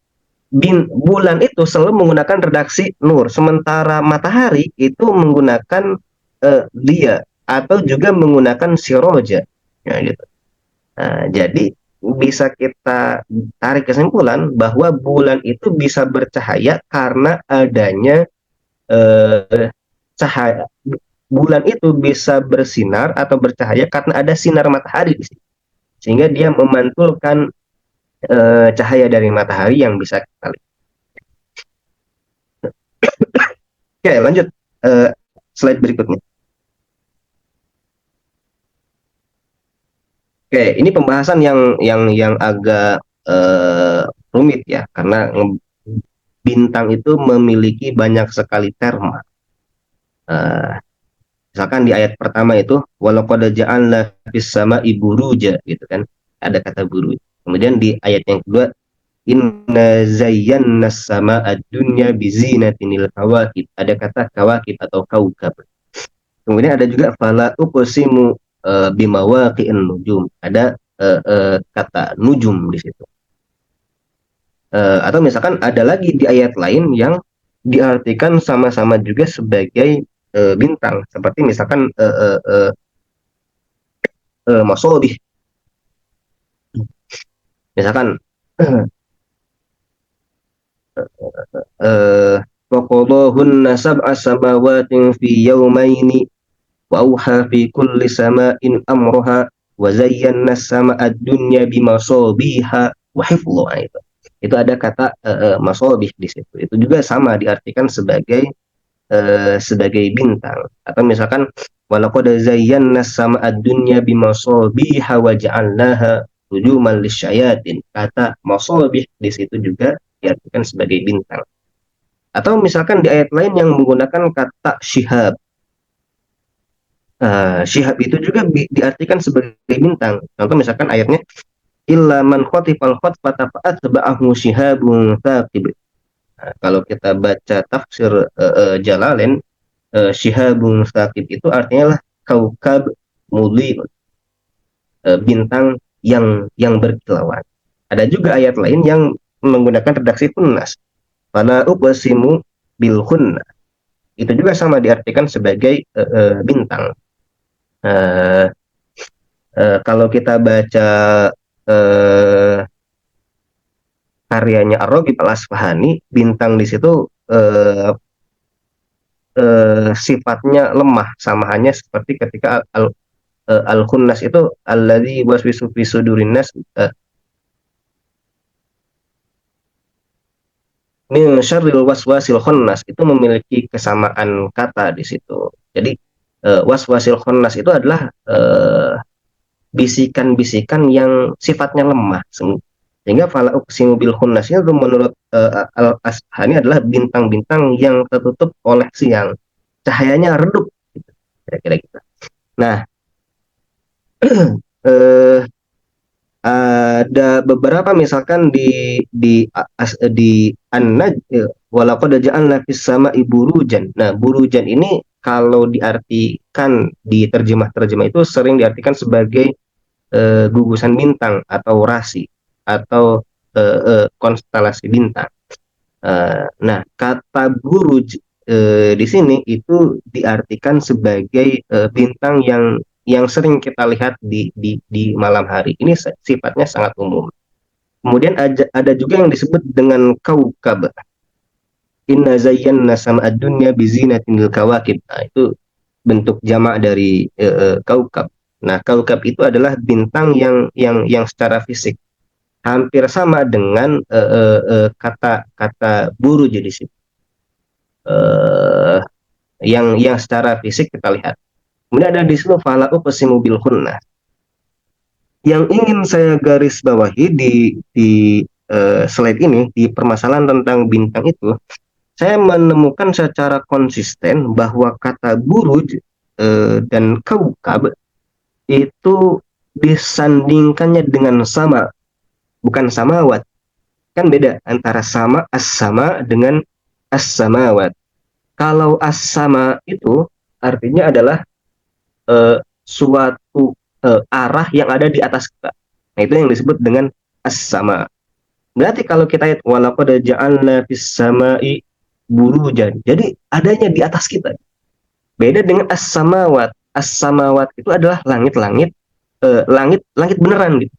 bulan itu selalu menggunakan redaksi nur, sementara matahari itu menggunakan dia atau juga menggunakan siroja, ya, gitu. Nah, jadi bisa kita tarik kesimpulan bahwa bulan itu bisa bercahaya karena adanya cahaya. Bulan itu bisa bersinar atau bercahaya karena ada sinar matahari di sini, sehingga dia memantulkan cahaya dari matahari yang bisa kita lihat. Oke, lanjut slide berikutnya. Oke, ini pembahasan yang agak rumit ya, karena bintang itu memiliki banyak sekali terma. Misalkan di ayat pertama itu walaqad ja'alna fis sama'i buruja gitu kan, ada kata buruj. Kemudian di ayat yang kedua inna zayyana as-samaa'a dunya bizinatinil kawakib, ada kata kawakib atau kaukab. Kemudian ada juga fala uqsimu bimawaqi'in nujum, ada kata nujum di situ. Atau misalkan ada lagi di ayat lain yang diartikan sama-sama juga sebagai bintang, seperti misalkan masobih, misalkan وَقَضَاهُنَّ سَبْعَ سَمَاوَاتٍ فِي يَوْمَيْنِ وَأَوْحَى فِي كُلِّ سَمَاءٍ أَمْرَهَا وَزَيَّنَّا السَّمَاءَ الدُّنْيَا بِمَصَابِيحَ وَحِفْظًا. Itu ada kata masobih di situ. Itu juga sama diartikan sebagai bintang. Atau misalkan walaqad zayyana as-samaa'a ad-dunya bimasabiha wa ja'alnaha rujuman lisyayatin. Kata masabih di situ juga diartikan sebagai bintang. Atau misalkan di ayat lain yang menggunakan kata syihab. Syihab itu juga diartikan sebagai bintang. Contoh misalkan ayatnya illa man khatifal khatfata fa'atba'ahu syihabun thaqib. Kalau kita baca tafsir Jalalain, syihabun thaqib itu artinya lah kaukab mudhi, bintang yang berkilauan. Ada juga ayat lain yang menggunakan redaksi kunnas. Fala uqsimu bil khunnas. Itu juga sama diartikan sebagai bintang. Kalau kita baca karyanya Ar-Raghib Al-Asfahani, bintang di situ sifatnya lemah, sama hanya seperti ketika al-khunnas itu alladzi waswisu fi sudurin nas min syarril waswasil khunnas, itu memiliki kesamaan kata di situ. Jadi waswasil khunnas itu adalah bisikan-bisikan yang sifatnya lemah. Sehingga fala uqsimu bil khunnas itu menurut Al-Asfahani adalah bintang-bintang yang tertutup oleh siang, cahayanya redup, gitu. Kira-kira gitu. Nah, ada beberapa misalkan di an-najm walaqad ja'alna fis sama'i burujan. Nah, burujan ini kalau diartikan di terjemah-terjemah itu sering diartikan sebagai gugusan bintang atau rasi atau konstelasi bintang. Nah, kata buruj di sini itu diartikan sebagai bintang yang sering kita lihat di malam hari. Ini sifatnya sangat umum. Kemudian ada juga yang disebut dengan kaukab. Inna zayyana sama'ad dunya bizinatil kawakib. Nah, itu bentuk jamak dari kaukab. Nah, kaukab itu adalah bintang yang secara fisik hampir sama dengan kata buruj di situ. Yang secara fisik kita lihat. Kemudian ada di situ fala uqsimu bil khunnas. Yang ingin saya garis bawahi di slide ini, di permasalahan tentang bintang itu, saya menemukan secara konsisten bahwa kata buruj dan kaukab itu disandingkannya dengan sama, bukan samawat. Kan beda antara sama, as-sama dengan as-samawat. Kalau as-sama itu artinya adalah suatu arah yang ada di atas kita. Nah, itu yang disebut dengan as-sama. Berarti kalau kita lihat walaqad ja'alna fis sama'i burujan. Jadi adanya di atas kita. Beda dengan as-samawat. As-samawat itu adalah langit-langit, langit beneran gitu.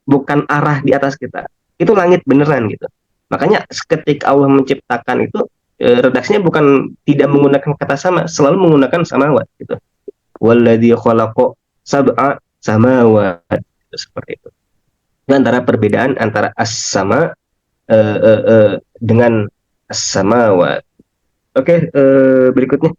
Bukan arah di atas kita. Itu langit beneran gitu. Makanya ketika Allah menciptakan itu redaksinya bukan tidak menggunakan kata sama, selalu menggunakan samawat gitu. Walladzi khalaqa sab'a samawat, seperti itu. Itu antara perbedaan antara as-sama dengan as-samawat. Oke, berikutnya.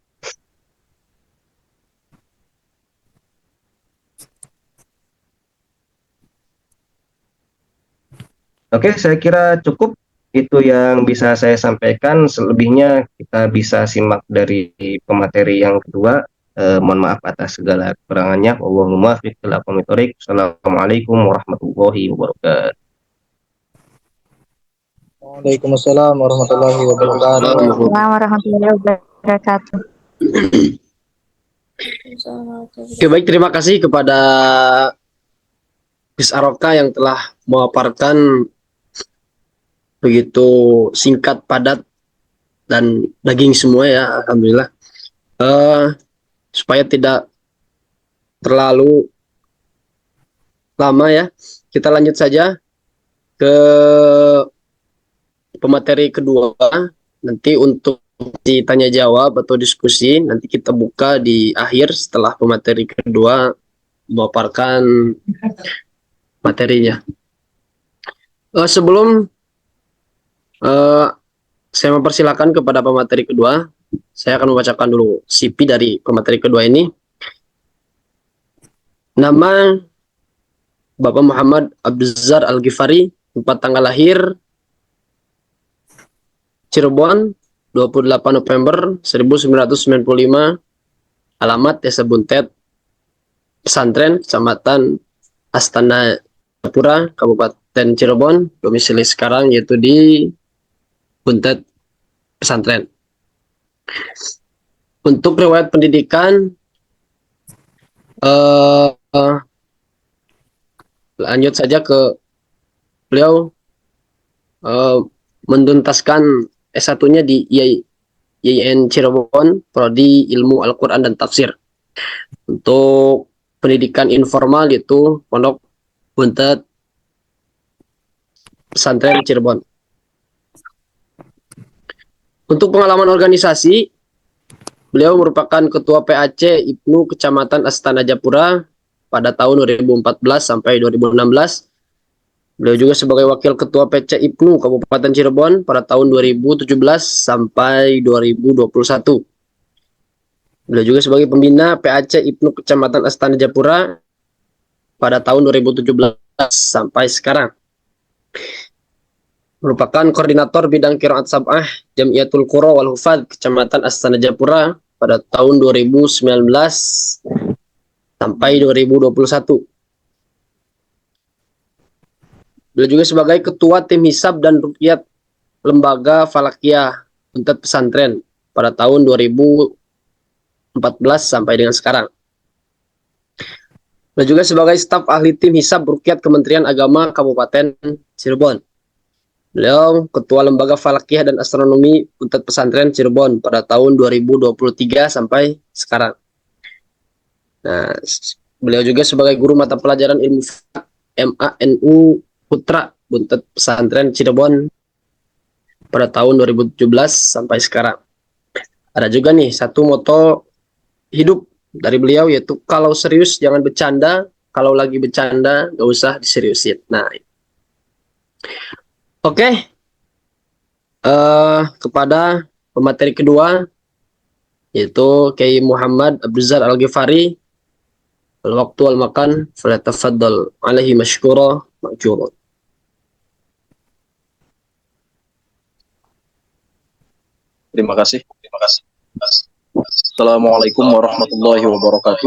Oke, saya kira cukup itu yang bisa saya sampaikan. Selebihnya kita bisa simak dari pemateri yang kedua. Mohon maaf atas segala kekurangannya. Allahumma muwaffiq ila aqwamit thoriq. Assalamualaikum warahmatullahi wabarakatuh. Waalaikumsalam warahmatullahi wabarakatuh. Assalamualaikum warahmatullahi wabarakatuh. Oke, baik, terima kasih kepada Gus Aroka yang telah memaparkan begitu singkat, padat, dan daging semua ya, alhamdulillah. Supaya tidak terlalu lama ya, kita lanjut saja ke pemateri kedua. Nanti untuk tanya jawab atau diskusi nanti kita buka di akhir setelah pemateri kedua memaparkan materinya. Sebelum saya mempersilahkan kepada pemateri kedua, saya akan membacakan dulu CV dari pemateri kedua ini. Nama Bapak Muhammad Abduzar Al-Ghifari, tempat tanggal lahir Cirebon, 28 November 1995, alamat Desa Buntet, pesantren, Kecamatan Astana Japura, Kabupaten Cirebon, domisili sekarang yaitu di Buntet pesantren. Untuk riwayat pendidikan, lanjut saja ke beliau menuntaskan S1-nya di IAIN Cirebon, Prodi Ilmu Al-Quran dan Tafsir. Untuk pendidikan informal yaitu Pondok Buntet Pesantren Cirebon. Untuk pengalaman organisasi, beliau merupakan Ketua PAC IPNU Kecamatan Astana Japura pada tahun 2014 sampai 2016. Beliau juga sebagai Wakil Ketua PC IPNU Kabupaten Cirebon pada tahun 2017 sampai 2021. Beliau juga sebagai Pembina PAC IPNU Kecamatan Astana Japura pada tahun 2017 sampai sekarang. Merupakan Koordinator Bidang Qiraat Sab'ah Jamiatul Qura wal Hufadz Kecamatan Astana Japura pada tahun 2019 sampai 2021. Beliau juga sebagai Ketua Tim Hisab dan Ruqyat Lembaga Falakiyah Buntet Pesantren pada tahun 2014 sampai dengan sekarang. Beliau juga sebagai staf ahli Tim Hisab Ruqyat Kementerian Agama Kabupaten Cirebon. Beliau Ketua Lembaga Falakiyah dan Astronomi Buntet Pesantren Cirebon pada tahun 2023 sampai sekarang. Nah, beliau juga sebagai guru mata pelajaran ilmu MANU Putra Buntet Pesantren Cirebon pada tahun 2017 sampai sekarang. Ada juga nih satu moto hidup dari beliau yaitu kalau serius jangan bercanda, kalau lagi bercanda gak usah diseriusin. Nah, oke. Kepada pemateri kedua yaitu Kiai Muhammad Abduzar Al-Ghifari, al-waqtu al-makan falyatafaddal alaihi mashkura ma'jura. Terima kasih. Assalamualaikum warahmatullahi wabarakatuh.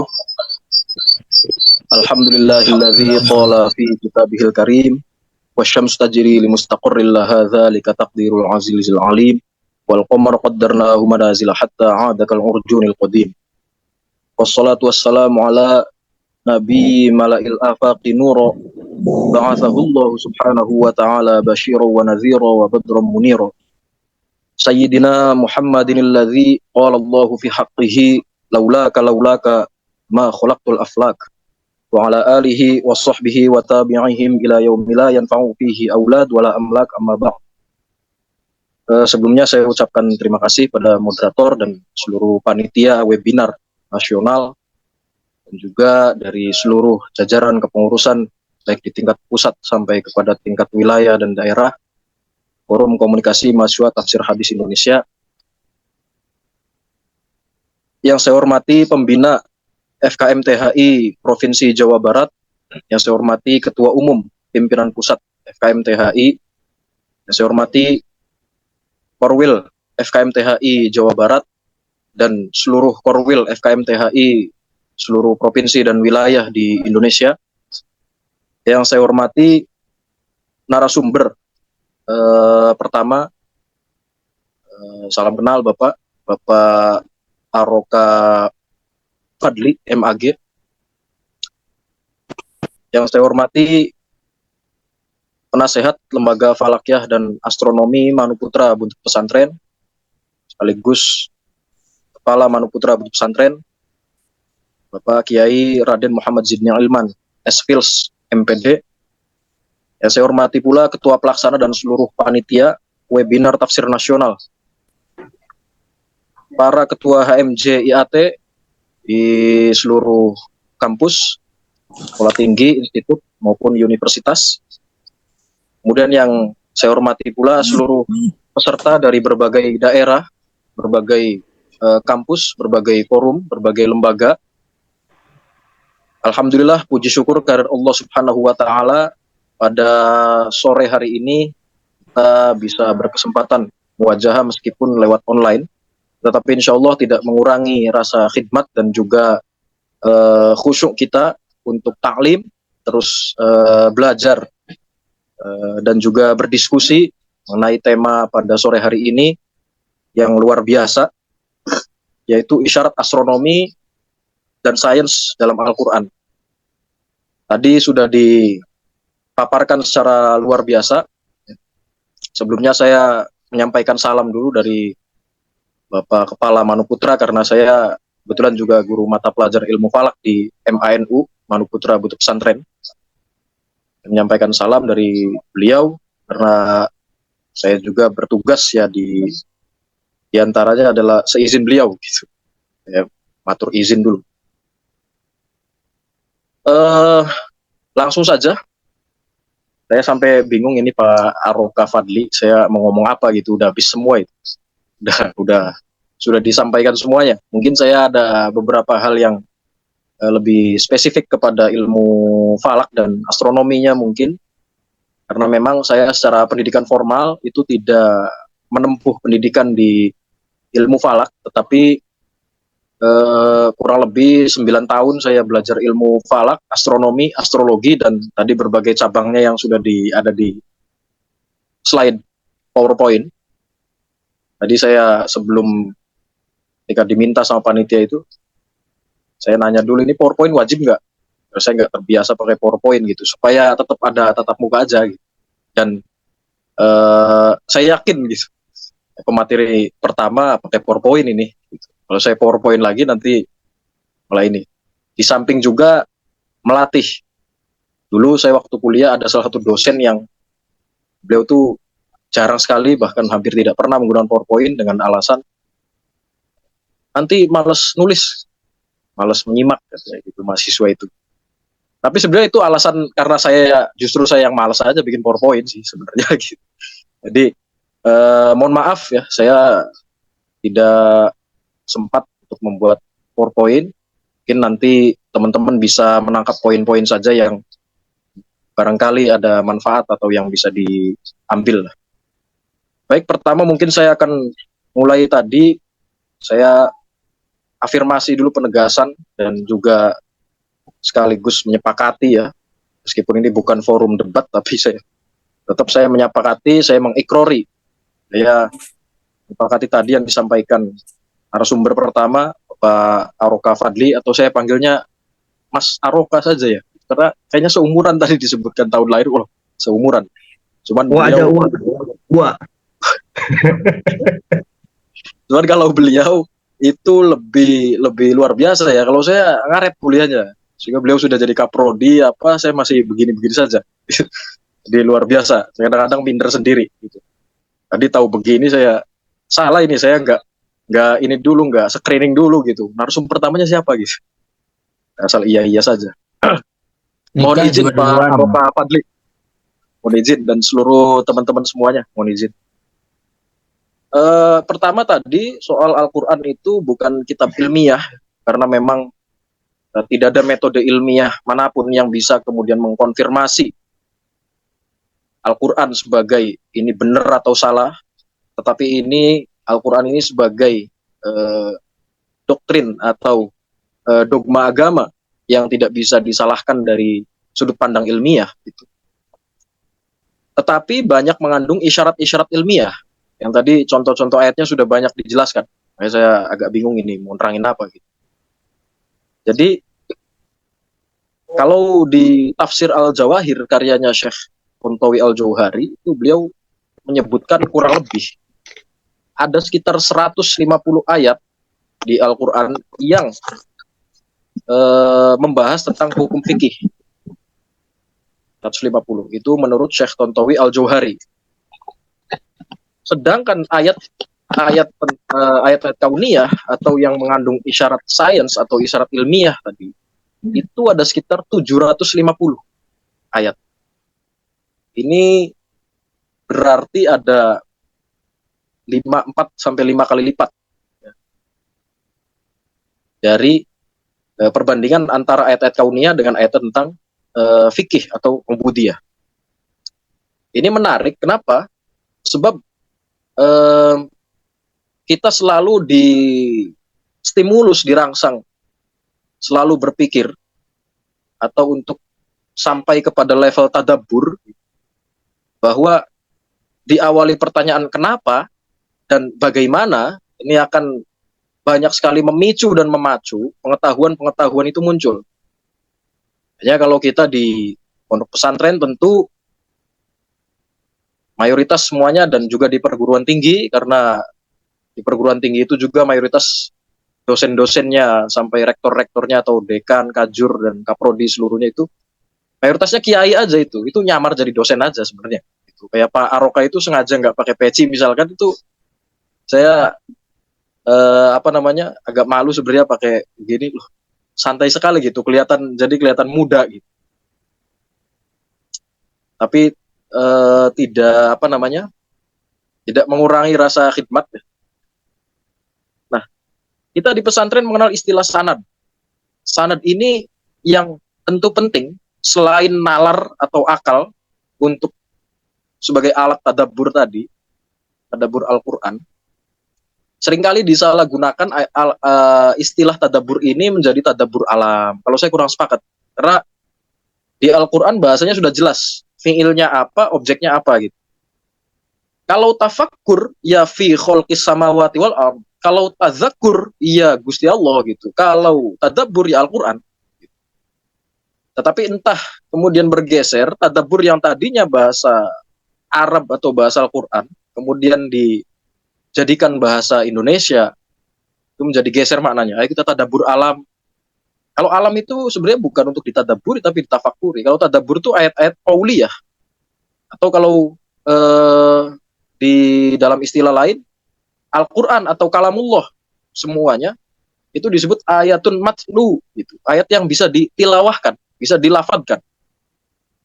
Alhamdulillahilladzi qala fi kitabihil karim wasyamsu tajri limustaqarril laha dzalika taqdirul azizil alim wal qamara qaddarnahu manazila hatta 'ada kal urjunil qadim. Wassalatu wassalamu ala nabi mala'il afaqi nura ba'athahu Allah subhanahu wa ta'ala basyiran wa nadhira wa badran munira. Sayyidina Muhammadin alladzi qala Allahu fi haqqihi laulaka ma khalaqtul aflak wa ala alihi wa sahbihi wa tabi'ihim ila yaumil la yanfa'u fihi aulad wala amlak amma ba'd. Sebelumnya saya ucapkan terima kasih pada moderator dan seluruh panitia webinar nasional dan juga dari seluruh jajaran kepengurusan baik di tingkat pusat sampai kepada tingkat wilayah dan daerah Forum Komunikasi Mahasiswa Tafsir Hadis Indonesia. Yang saya hormati pembina FKMTHI Provinsi Jawa Barat, yang saya hormati Ketua Umum Pimpinan Pusat FKMTHI, yang saya hormati Korwil FKMTHI Jawa Barat, dan seluruh Korwil FKMTHI seluruh provinsi dan wilayah di Indonesia. Yang saya hormati narasumber pertama, salam kenal Bapak Aroka Fadli MAG. Yang saya hormati penasehat Lembaga Falakiyah dan Astronomi Manuputra Buntut Pesantren, sekaligus Kepala Manuputra Buntut Pesantren, Bapak Kiai Raden Muhammad Zidni Ilman, SFILS MPD. Yang saya hormati pula Ketua Pelaksana dan seluruh panitia webinar tafsir nasional, para Ketua HMJ IAT di seluruh kampus, sekolah tinggi, institut, maupun universitas. Kemudian yang saya hormati pula seluruh peserta dari berbagai daerah, berbagai kampus, berbagai forum, berbagai lembaga. Alhamdulillah, puji syukur kepada Allah Subhanahu wa Ta'ala, pada sore hari ini kita bisa berkesempatan muwajahah meskipun lewat online, tetapi insya Allah tidak mengurangi rasa khidmat dan juga khusyuk kita untuk taklim, terus belajar dan juga berdiskusi mengenai tema pada sore hari ini yang luar biasa, yaitu isyarat astronomi dan sains dalam Al-Quran. Tadi sudah dipaparkan secara luar biasa. Sebelumnya saya menyampaikan salam dulu dari Bapak Kepala Manuputra, karena saya kebetulan juga guru mata pelajar ilmu falak di MANU, Manuputra Buntut Pesantren. Menyampaikan salam dari beliau, karena saya juga bertugas ya di antaranya adalah seizin beliau gitu. Ya, matur izin dulu. Langsung saja. Saya sampai bingung ini Pak Aroka Fadli, saya mau ngomong apa gitu, udah habis semua itu. Sudah disampaikan semuanya. Mungkin saya ada beberapa hal yang lebih spesifik kepada ilmu falak dan astronominya mungkin. Karena memang saya secara pendidikan formal itu tidak menempuh pendidikan di ilmu falak, tetapi kurang lebih 9 tahun saya belajar ilmu falak, astronomi, astrologi, dan tadi berbagai cabangnya yang sudah ada di slide PowerPoint. Tadi saya sebelum ketika diminta sama panitia itu, saya nanya dulu, ini PowerPoint wajib nggak? Saya nggak terbiasa pakai PowerPoint gitu, supaya tetap ada tatap muka aja gitu. Dan saya yakin gitu, pemateri pertama pakai PowerPoint ini. Gitu. Kalau saya PowerPoint lagi nanti malah ini. Di samping juga melatih. Dulu saya waktu kuliah ada salah satu dosen yang beliau tuh jarang sekali, bahkan hampir tidak pernah menggunakan PowerPoint dengan alasan nanti males nulis, males menyimak, gitu mahasiswa itu. Tapi sebenarnya itu alasan karena justru saya yang malas aja bikin PowerPoint sih sebenarnya gitu. Jadi mohon maaf ya, saya tidak sempat untuk membuat PowerPoint. Mungkin nanti teman-teman bisa menangkap poin-poin saja yang barangkali ada manfaat atau yang bisa diambil. Baik, pertama mungkin saya akan mulai tadi, saya afirmasi dulu penegasan dan juga sekaligus menyepakati ya, meskipun ini bukan forum debat, tapi saya menyepakati, saya mengikrori, saya menyepakati tadi yang disampaikan narasumber pertama, Pak Aroka Fadli, atau saya panggilnya Mas Aroka saja ya, karena kayaknya seumuran tadi disebutkan tahun lahir, seumuran. Cuman beliau, cuman kalau beliau itu lebih luar biasa ya. Kalau saya ngaret kuliahnya, sehingga beliau sudah jadi kaprodi saya masih begini-begini saja. Jadi luar biasa. Saya kadang-kadang minder sendiri gitu. Tadi tahu begini saya salah, ini saya nggak ini dulu, nggak screening dulu gitu. Narasumber pertamanya siapa gitu. Asal iya saja. Mohon izin Pak Aroka Fadli. Mohon izin dan seluruh teman-teman semuanya, mohon izin. Pertama tadi soal Al-Quran itu bukan kitab ilmiah, karena memang tidak ada metode ilmiah manapun yang bisa kemudian mengkonfirmasi Al-Quran sebagai ini benar atau salah, tetapi ini Al-Quran ini sebagai doktrin atau dogma agama yang tidak bisa disalahkan dari sudut pandang ilmiah gitu. Tetapi banyak mengandung isyarat-isyarat ilmiah. Yang tadi contoh-contoh ayatnya sudah banyak dijelaskan. Makanya saya agak bingung ini mau nerangin apa gitu. Jadi kalau di tafsir Al-Jawahir karyanya Syekh Tontowi Al-Jauhari itu beliau menyebutkan kurang lebih ada sekitar 150 ayat di Al-Quran yang membahas tentang hukum fikih. 150 itu menurut Syekh Tontowi Al-Jauhari. Sedangkan ayat kauniyah atau yang mengandung isyarat sains atau isyarat ilmiah tadi itu ada sekitar 750 ayat. Ini berarti ada 4 sampai 5 kali lipat dari perbandingan antara ayat-ayat kauniyah dengan ayat tentang fikih atau ubudiyah. Ini menarik, kenapa? Sebab kita selalu dirangsang, selalu berpikir atau untuk sampai kepada level tadabbur, bahwa diawali pertanyaan kenapa dan bagaimana, ini akan banyak sekali memicu dan memacu pengetahuan-pengetahuan itu muncul. Hanya kalau kita di pondok pesantren tentu mayoritas semuanya, dan juga di perguruan tinggi, karena di perguruan tinggi itu juga mayoritas dosen-dosennya sampai rektor-rektornya atau dekan, kajur, dan kaprodi seluruhnya itu mayoritasnya kiai aja, itu nyamar jadi dosen aja sebenarnya. Itu kayak Pak Aroka itu sengaja nggak pakai peci misalkan, itu saya agak malu sebenarnya pakai gini loh, santai sekali gitu, kelihatan muda gitu. Tapi tidak tidak mengurangi rasa khidmat. Nah, kita di pesantren mengenal istilah sanad. Sanad ini yang tentu penting selain nalar atau akal untuk sebagai alat tadabbur tadi, tadabbur Al-Quran. Seringkali disalahgunakan istilah tadabbur ini menjadi tadabbur alam. Kalau saya kurang sepakat, karena di Al-Quran bahasanya sudah jelas, fiilnya apa, objeknya apa gitu. Kalau tafakkur ya fi khalqis samawati wal ard, kalau tazakkur ya Gusti Allah gitu. Kalau tadabbur ya Al-Quran. Tetapi entah kemudian bergeser, tadabbur yang tadinya bahasa Arab atau bahasa Al-Quran kemudian dijadikan bahasa Indonesia, itu menjadi geser maknanya. Ayo kita tadabbur alam. Kalau alam itu sebenarnya bukan untuk ditadabburi tapi ditafakuri. Kalau tadabbur itu ayat-ayat qauliyah, atau kalau di dalam istilah lain Al-Quran atau kalamullah, semuanya itu disebut ayatun matlu gitu. Ayat yang bisa ditilawahkan, bisa dilafadzkan.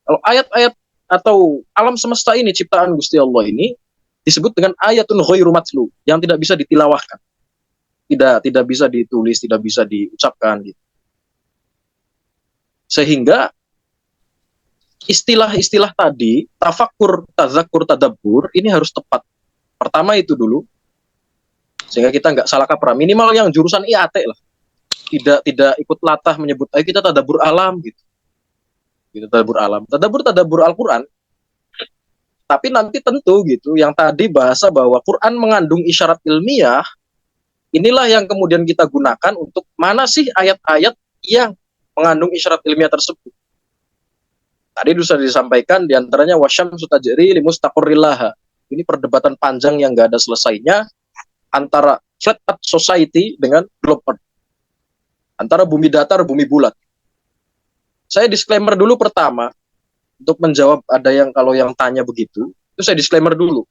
Kalau ayat-ayat atau alam semesta ini, ciptaan Gusti Allah ini, disebut dengan ayatun ghairu matlu, yang tidak bisa ditilawahkan, tidak bisa ditulis, tidak bisa diucapkan gitu. Sehingga istilah-istilah tadi, tafakkur, tazakkur, tadabbur, ini harus tepat. Pertama itu dulu, sehingga kita nggak salah kaprah. Minimal yang jurusan IAT lah, tidak ikut latah menyebut, ayo kita tadabbur alam gitu. Gitu, tadabbur alam, tadabbur Al-Quran. Tapi nanti tentu gitu, yang tadi bahasa bahwa Quran mengandung isyarat ilmiah, inilah yang kemudian kita gunakan untuk mana sih ayat-ayat yang mengandung isyarat ilmiah tersebut. Tadi sudah disampaikan diantaranya wasyamsu tajri limustaqarril laha. Ini perdebatan panjang yang nggak ada selesainya antara flat earth society dengan globe earth, antara bumi datar, bumi bulat. Saya disclaimer dulu pertama, untuk menjawab ada yang kalau yang tanya begitu, itu saya disclaimer dulu.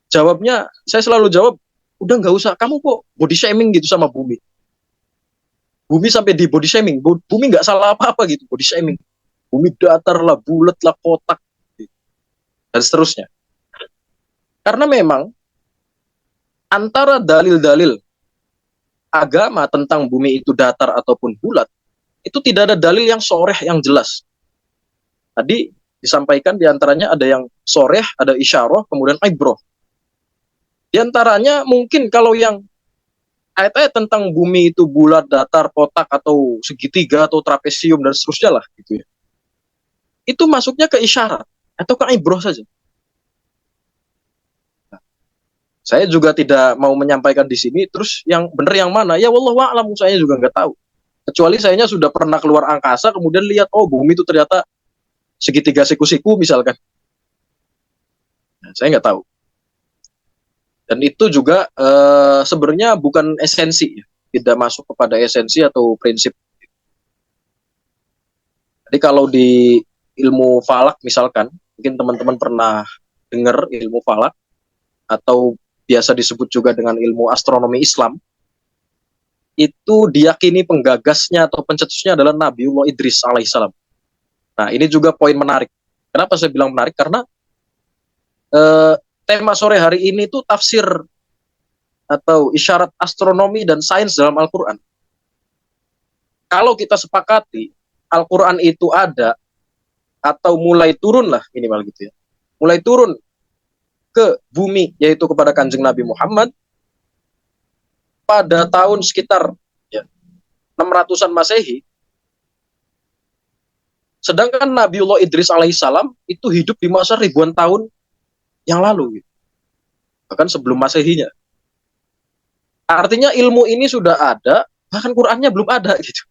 Jawabnya, saya selalu jawab, udah nggak usah, kamu kok body shaming gitu sama bumi. Bumi sampai di body shaming, bumi nggak salah apa-apa gitu, body shaming. Bumi datar lah, bulat lah, kotak, gitu. Dan seterusnya. Karena memang antara dalil-dalil agama tentang bumi itu datar ataupun bulat, itu tidak ada dalil yang soreh, yang jelas. Tadi disampaikan diantaranya ada yang soreh, ada isyarah, kemudian ibroh. Diantaranya mungkin kalau yang ayat-ayat tentang bumi itu bulat, datar, kotak, atau segitiga, atau trapesium, dan seterusnya lah gitu ya. Itu masuknya ke isyarat atau ke ibroh saja. Nah, saya juga tidak mau menyampaikan di sini terus yang benar yang mana. Ya wallahu a'lam, saya juga nggak tahu. Kecuali sayanya sudah pernah keluar angkasa kemudian lihat, oh bumi itu ternyata segitiga siku-siku misalkan. Nah, saya nggak tahu. Dan itu juga sebenarnya bukan esensi, ya. Tidak masuk kepada esensi atau prinsip. Jadi kalau di ilmu falak misalkan, mungkin teman-teman pernah dengar ilmu falak, atau biasa disebut juga dengan ilmu astronomi Islam, itu diyakini penggagasnya atau pencetusnya adalah Nabiullah Idris alaihissalam. Nah, ini juga poin menarik. Kenapa saya bilang menarik? Karena tema sore hari ini itu tafsir atau isyarat astronomi dan sains dalam Al-Quran. Kalau kita sepakati Al-Quran itu ada atau mulai turun lah minimal gitu ya, mulai turun ke bumi, yaitu kepada Kanjeng Nabi Muhammad pada tahun sekitar 600-an Masehi. Sedangkan Nabiullah Idris alaihissalam itu hidup di masa ribuan tahun yang lalu, gitu. Bahkan sebelum Masehinya. Artinya ilmu ini sudah ada, bahkan Qurannya belum ada gitu.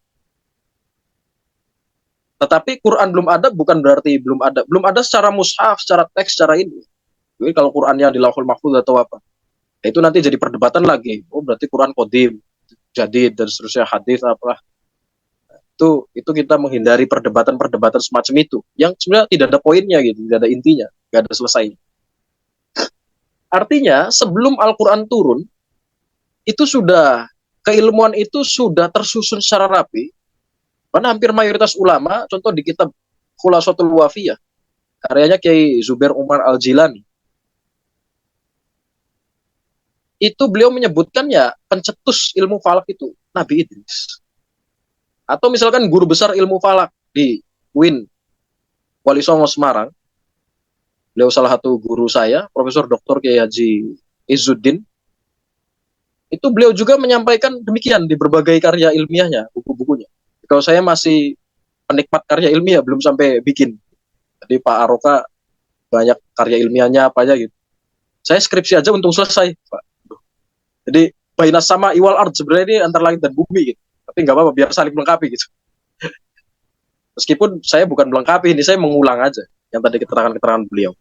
Tetapi Quran belum ada bukan berarti belum ada. Belum ada secara mushaf, secara teks, secara ini. Jadi kalau Qurannya di Lauhul Mahfuz atau apa, itu nanti jadi perdebatan lagi. Oh, berarti Quran qadim, jadid, dan seterusnya, hadis apalah. Itu kita menghindari perdebatan-perdebatan semacam itu yang sebenarnya tidak ada poinnya gitu, tidak ada intinya, tidak ada selesainya. Artinya sebelum Al-Quran turun itu sudah, keilmuan itu sudah tersusun secara rapi. Karena hampir mayoritas ulama, contoh di kitab Khulasatul Wafiyah, karyanya Kiai Zubair Umar Al-Jilani, itu beliau menyebutkan ya pencetus ilmu falak itu Nabi Idris. Atau misalkan guru besar ilmu falak di UIN Wali Songo Semarang, beliau salah satu guru saya, Profesor Dr. Kiai Haji Izzuddin, itu beliau juga menyampaikan demikian di berbagai karya ilmiahnya, buku-bukunya. Kalau saya masih penikmat karya ilmiah, belum sampai bikin. Jadi Pak Aroka banyak karya ilmiahnya apa aja gitu. Saya skripsi aja untung selesai, Pak. Jadi bainas sama iwal art, sebenarnya ini antara langit dan bumi gitu. Tapi nggak apa-apa, biar saling melengkapi gitu. Meskipun saya bukan melengkapi, ini saya mengulang aja yang tadi keterangan-keterangan beliau.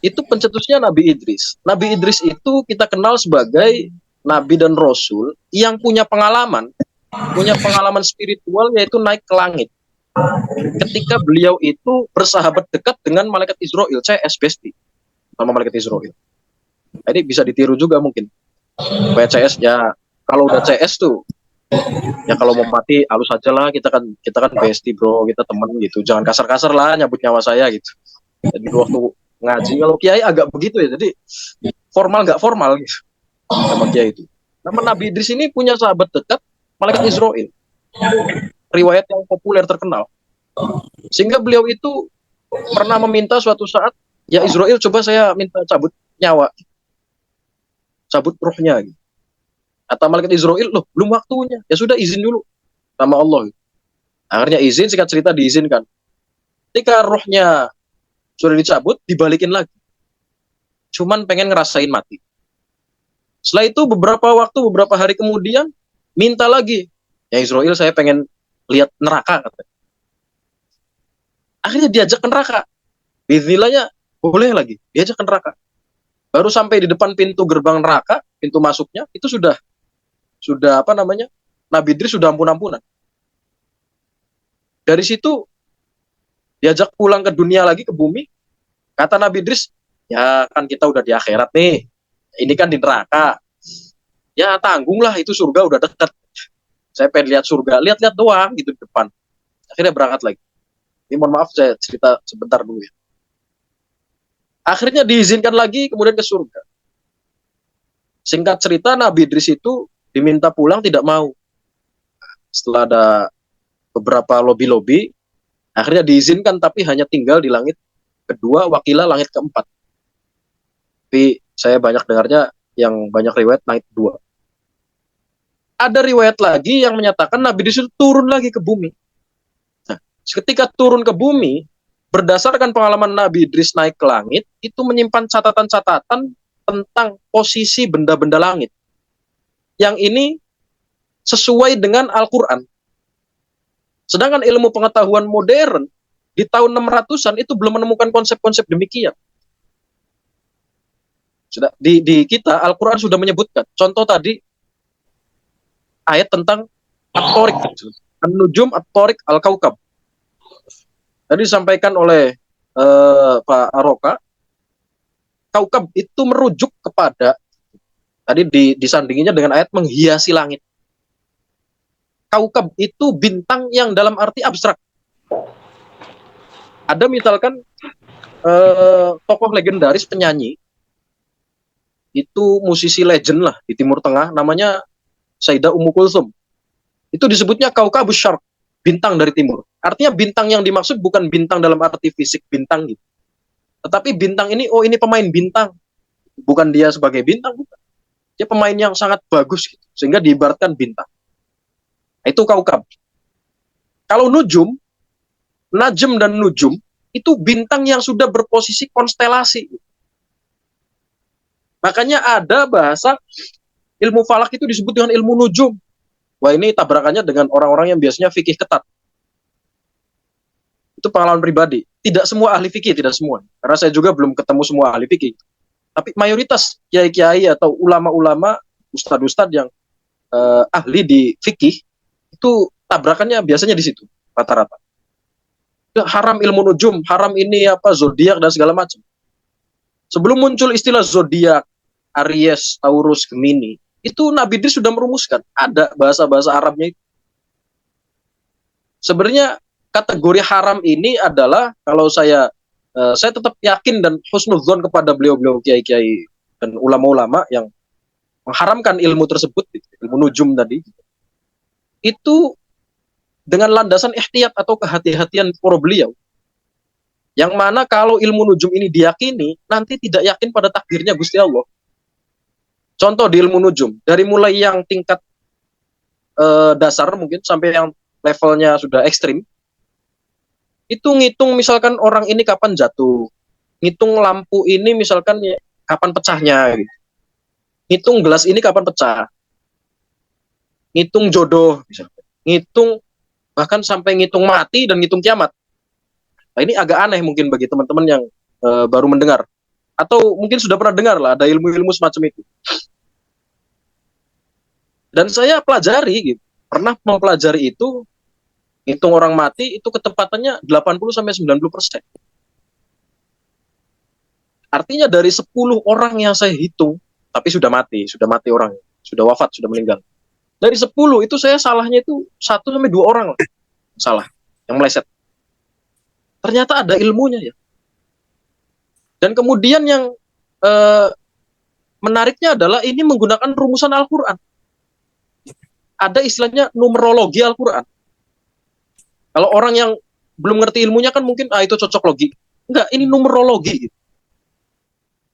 Itu pencetusnya Nabi Idris. Nabi Idris itu kita kenal sebagai Nabi dan Rasul yang punya pengalaman spiritual, yaitu naik ke langit. Ketika beliau itu bersahabat dekat dengan malaikat Israel, CS Besti, nama malaikat Israel. Jadi bisa ditiru juga mungkin. Supaya CS ya, kalau udah CS tuh, ya kalau mau mati halus aja lah, kita kan Besti bro, kita temen gitu. Jangan kasar-kasar lah nyabut nyawa saya gitu. Jadi waktu ngaji kalau kiai agak begitu ya, jadi formal nggak formal gitu sama kiai itu. Nama Nabi Idris ini punya sahabat dekat malaikat Israel, riwayat yang populer terkenal, sehingga beliau itu pernah meminta suatu saat, ya Israel coba saya minta cabut nyawa, cabut rohnya gitu. Kata malaikat Israel, loh belum waktunya, ya sudah izin dulu sama Allah. Akhirnya izin, singkat cerita diizinkan. Ketika rohnya sudah dicabut, dibalikin lagi. Cuman pengen ngerasain mati. Setelah itu beberapa hari kemudian, minta lagi. Ya Israel, saya pengen lihat neraka, katanya. Akhirnya diajak ke neraka. Bismillahnya, boleh lagi, diajak ke neraka. Baru sampai di depan pintu gerbang neraka, pintu masuknya, itu sudah Nabi Idris sudah ampun-ampunan. Dari situ, diajak pulang ke dunia lagi, ke bumi. Kata Nabi Idris, ya kan kita udah di akhirat nih, ini kan di neraka, ya tanggunglah, itu surga udah dekat, saya pengen lihat surga, lihat-lihat doang gitu di depan. Akhirnya berangkat lagi. Ini mohon maaf saya cerita sebentar dulu ya. Akhirnya diizinkan lagi kemudian ke surga. Singkat cerita, Nabi Idris itu diminta pulang, tidak mau. Setelah ada beberapa lobi-lobi, akhirnya diizinkan, tapi hanya tinggal di langit kedua, wakilah langit keempat. Tapi saya banyak dengarnya yang banyak riwayat langit kedua. Ada riwayat lagi yang menyatakan Nabi Idris itu turun lagi ke bumi. Nah, ketika turun ke bumi, berdasarkan pengalaman Nabi Idris naik ke langit, itu menyimpan catatan-catatan tentang posisi benda-benda langit. Yang ini sesuai dengan Al-Quran. Sedangkan ilmu pengetahuan modern di tahun 600-an itu belum menemukan konsep-konsep demikian. Sudah di kita Al-Qur'an sudah menyebutkan. Contoh tadi ayat tentang at-tariq, an-nujum at-tariq al-kaukab. Tadi disampaikan oleh Pak Aroka, kaukab itu merujuk kepada tadi disandinginya dengan ayat menghiasi langit. Kaukab itu bintang yang dalam arti abstrak. Ada misalkan tokoh legendaris penyanyi, itu musisi legend lah di Timur Tengah, namanya Sayyidah Ummu Kulsum. Itu disebutnya kaukabus syarq, bintang dari timur. Artinya bintang yang dimaksud bukan bintang dalam arti fisik bintang gitu. Tetapi bintang ini, oh ini pemain bintang. Bukan dia sebagai bintang, bukan. Dia pemain yang sangat bagus gitu, sehingga diibaratkan bintang. Itu kaukab. Kalau nujum, najm dan nujum, itu bintang yang sudah berposisi konstelasi. Makanya ada bahasa ilmu falak itu disebut dengan ilmu nujum. Wah, ini tabrakannya dengan orang-orang yang biasanya fikih ketat. Itu pengalaman pribadi. Tidak semua ahli fikih, tidak semua. Karena saya juga belum ketemu semua ahli fikih. Tapi mayoritas kiai-kiai atau ulama-ulama, ustadz-ustadz yang ahli di fikih, itu tabrakannya biasanya di situ, rata-rata. Haram ilmu nujum, haram ini apa, zodiak dan segala macam. Sebelum muncul istilah zodiak, Aries, Taurus, Gemini, itu Nabi Idris sudah merumuskan. Ada bahasa-bahasa Arabnya itu. Sebenarnya kategori haram ini adalah, kalau saya tetap yakin dan husnudzon kepada beliau-beliau kiai-kiai dan ulama-ulama yang mengharamkan ilmu tersebut, ilmu nujum tadi, itu dengan landasan ihtiyat atau kehati-hatian para beliau. Yang mana kalau ilmu nujum ini diyakini, nanti tidak yakin pada takdirnya Gusti Allah. Contoh di ilmu nujum, dari mulai yang tingkat dasar mungkin sampai yang levelnya sudah ekstrim, itu ngitung misalkan orang ini kapan jatuh, ngitung lampu ini misalkan ya, kapan pecahnya, gitu. Ngitung gelas ini kapan pecah, ngitung jodoh, misalkan. Ngitung bahkan sampai ngitung mati dan ngitung kiamat. Nah, ini agak aneh mungkin bagi teman-teman yang baru mendengar, atau mungkin sudah pernah dengar lah ada ilmu-ilmu semacam itu. Dan saya pelajari, gitu. Pernah mempelajari itu, hitung orang mati itu ketepatannya 80-90%. Artinya dari 10 orang yang saya hitung, tapi sudah mati orang, sudah wafat, sudah meninggal. Dari 10 itu saya salahnya itu 1-2 orang lah, salah, yang meleset. Ternyata ada ilmunya ya. Dan kemudian yang menariknya adalah ini menggunakan rumusan Al-Quran. Ada istilahnya numerologi Al-Quran. Kalau orang yang belum ngerti ilmunya kan mungkin itu cocok logi. Enggak, ini numerologi gitu.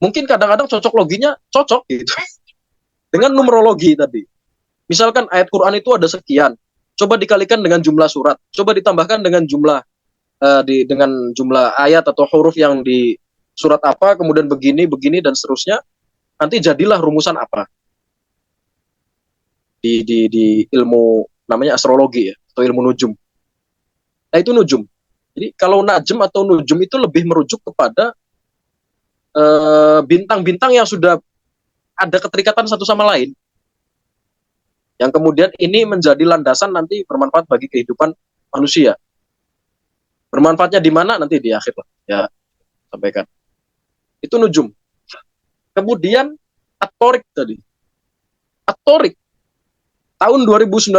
Mungkin kadang-kadang cocok loginya cocok gitu. Dengan numerologi tadi. Misalkan ayat Quran itu ada sekian, coba dikalikan dengan jumlah surat, coba ditambahkan dengan jumlah dengan jumlah ayat atau huruf yang di surat apa, kemudian begini dan seterusnya, nanti jadilah rumusan apa. Di ilmu namanya astrologi ya, atau ilmu nujum. Nah, itu nujum. Jadi kalau najm atau nujum itu lebih merujuk kepada bintang-bintang yang sudah ada keterikatan satu sama lain. Yang kemudian ini menjadi landasan nanti bermanfaat bagi kehidupan manusia. Bermanfaatnya di mana nanti di akhir lah. Ya, sampaikan. Itu nujum. Kemudian at-tariq tadi. At-tariq tahun 2019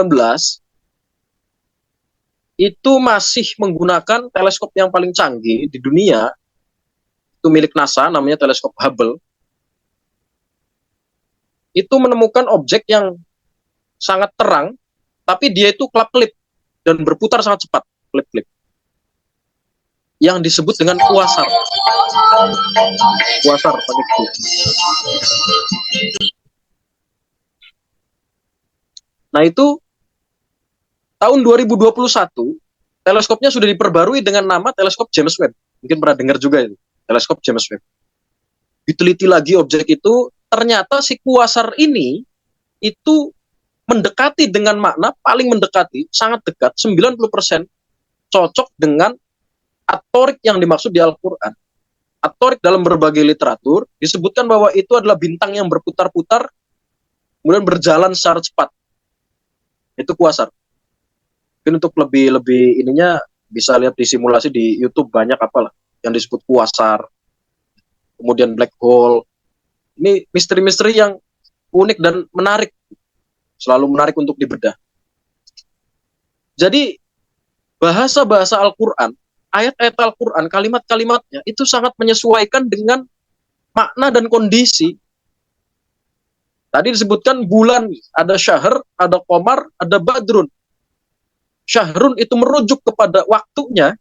itu masih menggunakan teleskop yang paling canggih di dunia. Itu milik NASA, namanya teleskop Hubble. Itu menemukan objek yang sangat terang, tapi dia itu kelap-kelip dan berputar sangat cepat, kelip-kelip. Yang disebut dengan kuasar. Kuasar pakai Q. Nah, itu tahun 2021 teleskopnya sudah diperbarui dengan nama teleskop James Webb. Mungkin pernah dengar juga itu, teleskop James Webb. Diteliti lagi objek itu, ternyata si kuasar ini itu mendekati dengan makna, paling mendekati, sangat dekat, 90% cocok dengan atorik yang dimaksud di Al-Quran. Atorik dalam berbagai literatur disebutkan bahwa itu adalah bintang yang berputar-putar, kemudian berjalan secara cepat. Itu kuasar. Mungkin untuk lebih ininya bisa lihat di simulasi di YouTube, banyak apalah yang disebut kuasar, kemudian black hole. Ini misteri-misteri yang unik dan menarik, selalu menarik untuk dibedah. Jadi bahasa-bahasa Al-Quran, ayat-ayat Al-Quran, kalimat-kalimatnya itu sangat menyesuaikan dengan makna dan kondisi. Tadi disebutkan bulan, ada syahr, ada qamar, ada badrun. Syahrun itu merujuk kepada waktunya,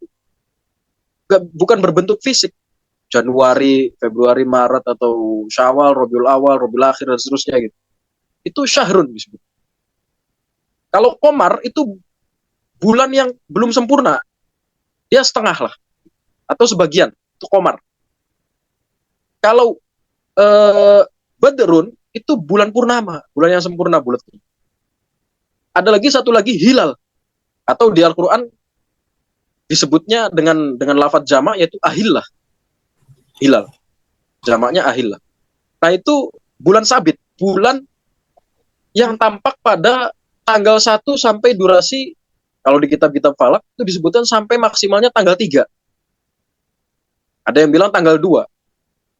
bukan berbentuk fisik. Januari, Februari, Maret, atau Syawal, Rabiul Awal, Rabiul Akhir, dan seterusnya gitu. Itu syahrun disebut. Kalau qamar itu bulan yang belum sempurna, dia setengah lah, atau sebagian, itu qamar. Kalau badrun itu bulan purnama, bulan yang sempurna, bulat. Ada lagi satu lagi hilal, atau di Al-Quran disebutnya dengan lafadz jamak, yaitu ahillah, hilal, jamaknya ahillah. Nah itu bulan sabit, bulan yang tampak pada tanggal 1 sampai durasi, kalau di kitab-kitab falak itu disebutkan sampai maksimalnya tanggal 3. Ada yang bilang tanggal 2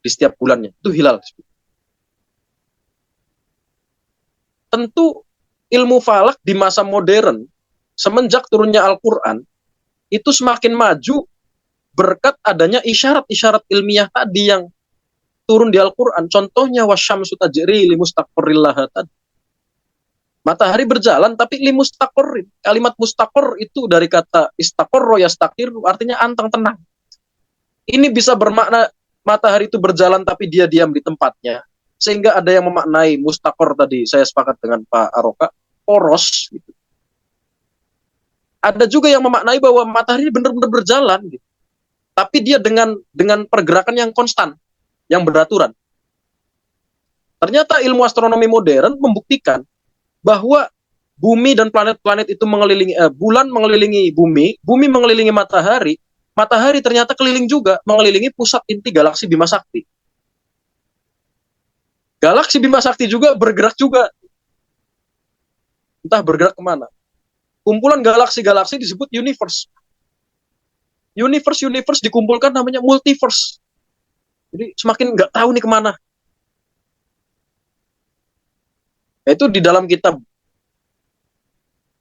di setiap bulannya, itu hilal. Tentu ilmu falak di masa modern, semenjak turunnya Al-Quran, itu semakin maju berkat adanya isyarat-isyarat ilmiah tadi yang turun di Al-Quran. Contohnya wasyamsu tajri limustaqarril laha tadi. Matahari berjalan tapi limustaqarrin. Kalimat mustaqar itu dari kata istaqarra yastaqir, artinya anteng, tenang. Ini bisa bermakna matahari itu berjalan tapi dia diam di tempatnya. Sehingga ada yang memaknai mustaqar tadi, saya sepakat dengan Pak Aroka, poros gitu. Ada juga yang memaknai bahwa matahari benar-benar berjalan gitu. Tapi dia dengan pergerakan yang konstan, yang beraturan. Ternyata ilmu astronomi modern membuktikan bahwa bumi dan planet-planet itu mengelilingi, bulan mengelilingi bumi, bumi mengelilingi matahari, matahari ternyata keliling juga mengelilingi pusat inti galaksi Bima Sakti. Galaksi Bima Sakti juga bergerak juga. Entah bergerak kemana. Kumpulan galaksi-galaksi disebut universe. Universe dikumpulkan namanya multiverse. Jadi semakin nggak tahu nih kemana. Itu di dalam kitab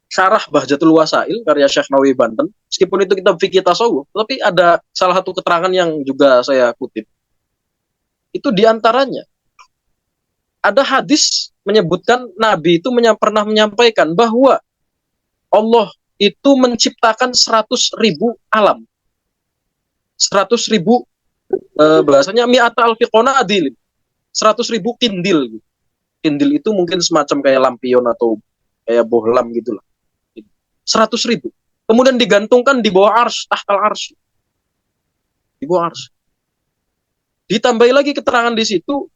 Syarah Bahjatul Wasail karya Syekh Nawawi Banten. Meskipun itu kitab fikih tasawuf, tapi ada salah satu keterangan yang juga saya kutip. Itu diantaranya ada hadis menyebutkan Nabi itu pernah menyampaikan bahwa Allah itu menciptakan 100.000 alam. 100.000 bahasanya mi'ata alfiqona adilin. 100.000 kindil. Kindil itu mungkin semacam kayak lampion atau kayak bohlam gitulah. 100.000. Kemudian digantungkan di bawah ars, tahtal ars. Di bawah ars. Ditambahi lagi keterangan di situ,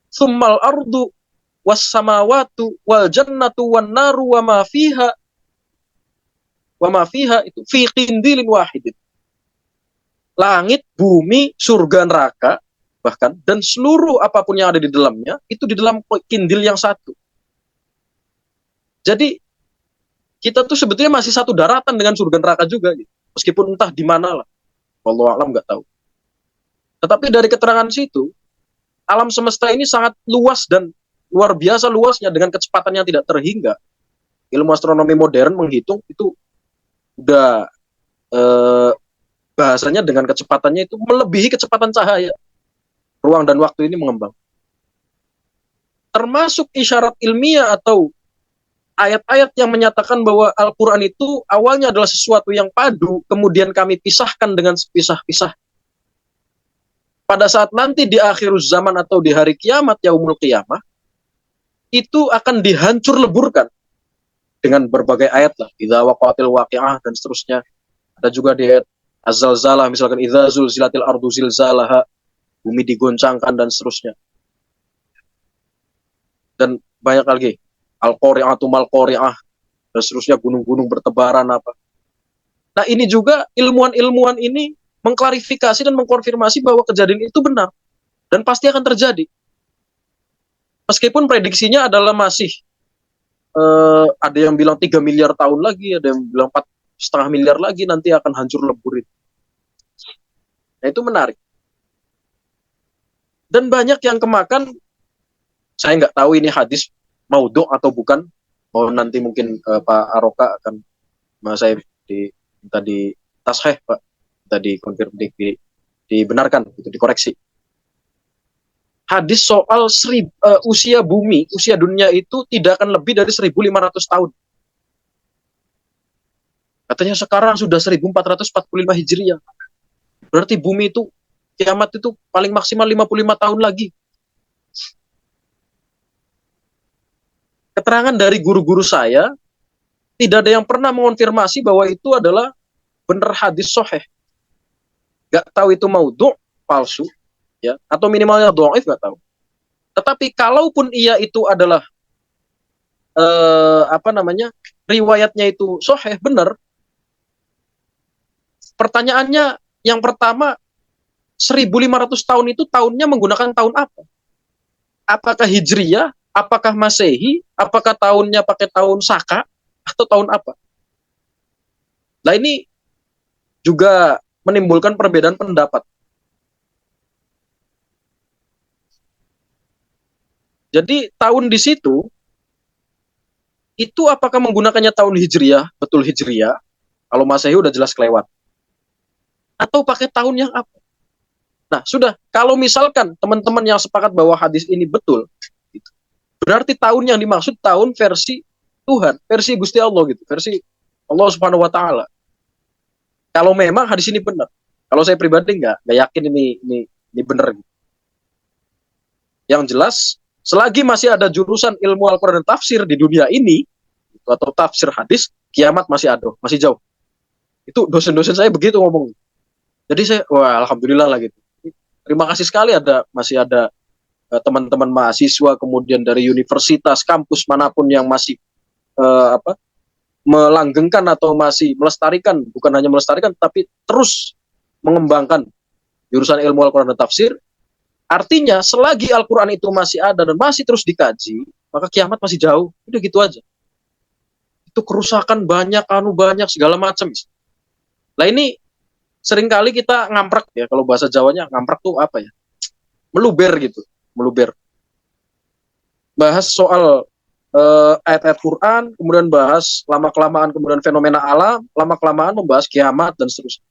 summal ardu was samawatu wal jannatu wan naru wa ma fiha itu fi qindilin wahidin. Langit, bumi, surga, neraka, bahkan dan seluruh apapun yang ada di dalamnya itu di dalam kindil yang satu. Jadi kita tuh sebetulnya masih satu daratan dengan surga neraka juga, gitu. Meskipun entah di mana lah, wallahu a'lam, nggak tahu. Tetapi dari keterangan situ, alam semesta ini sangat luas dan luar biasa luasnya dengan kecepatan yang tidak terhingga. Ilmu astronomi modern menghitung itu udah bahasanya dengan kecepatannya itu melebihi kecepatan cahaya. Ruang dan waktu ini mengembang. Termasuk isyarat ilmiah atau ayat-ayat yang menyatakan bahwa Al-Quran itu awalnya adalah sesuatu yang padu, kemudian kami pisahkan dengan sepisah-pisah. Pada saat nanti di akhir zaman atau di hari kiamat, yaumul qiyamah, itu akan dihancur leburkan dengan berbagai ayat lah, idza waqa'atil waqi'ah dan seterusnya. Ada juga di ayat az-zalzalah, misalkan idza zulzilatil ardu zilzalaha, bumi digoncangkan dan seterusnya. Dan banyak lagi. Al-Qari'atu mal-Qari'ah, dan seterusnya gunung-gunung bertebaran apa. Nah ini juga ilmuwan-ilmuwan ini mengklarifikasi dan mengkonfirmasi bahwa kejadian itu benar dan pasti akan terjadi. Meskipun prediksinya adalah masih ada yang bilang 3 miliar tahun lagi, ada yang bilang 4,5 miliar lagi nanti akan hancur lebur itu. Nah itu menarik. Dan banyak yang kemakan, saya nggak tahu ini hadis maudhu atau bukan. Oh nanti mungkin Pak Aroka akan saya minta di tasheh Pak, tadi konfirmasi dibenarkan, itu dikoreksi. Hadis soal usia bumi, usia dunia itu tidak akan lebih dari 1.500 tahun. Katanya sekarang sudah 1445 Hijriah. Berarti bumi itu, kiamat itu paling maksimal 55 tahun lagi. Keterangan dari guru-guru saya, tidak ada yang pernah mengonfirmasi bahwa itu adalah benar hadis sahih. Gak tahu itu maudhu, palsu, ya, atau minimalnya dhaif, nggak tahu. Tetapi kalaupun ia itu adalah riwayatnya itu sahih, benar. Pertanyaannya yang pertama, 1.500 tahun itu tahunnya menggunakan tahun apa? Apakah Hijriyah, apakah Masehi, apakah tahunnya pakai tahun Saka, atau tahun apa? Nah ini juga menimbulkan perbedaan pendapat. Jadi tahun di situ itu apakah menggunakannya tahun Hijriyah, betul Hijriyah, kalau Masehi udah jelas kelewat, atau pakai tahun yang apa? Nah sudah, kalau misalkan teman-teman yang sepakat bahwa hadis ini betul, berarti tahun yang dimaksud tahun versi Tuhan, versi Gusti Allah gitu, versi Allah Subhanahu Wa Taala. Kalau memang hadis ini benar, kalau saya pribadi nggak yakin ini benar. Yang jelas, selagi masih ada jurusan ilmu Al-Quran dan tafsir di dunia ini, atau tafsir hadis, kiamat masih ada, masih jauh. Itu dosen-dosen saya begitu ngomong. Jadi saya, wah alhamdulillah lah gitu. Terima kasih sekali masih ada teman-teman mahasiswa, kemudian dari universitas, kampus manapun yang masih melanggengkan atau masih melestarikan, bukan hanya melestarikan, tapi terus mengembangkan jurusan ilmu Al-Quran dan tafsir. Artinya selagi Al-Quran itu masih ada dan masih terus dikaji, maka kiamat masih jauh. Udah gitu aja. Itu kerusakan banyak, segala macam. Nah ini seringkali kita ngamprek ya, kalau bahasa Jawanya ngamprek tuh apa ya? Meluber gitu, meluber. Bahas soal ayat-ayat Quran, kemudian bahas lama-kelamaan, kemudian fenomena alam, lama-kelamaan membahas kiamat dan seterusnya.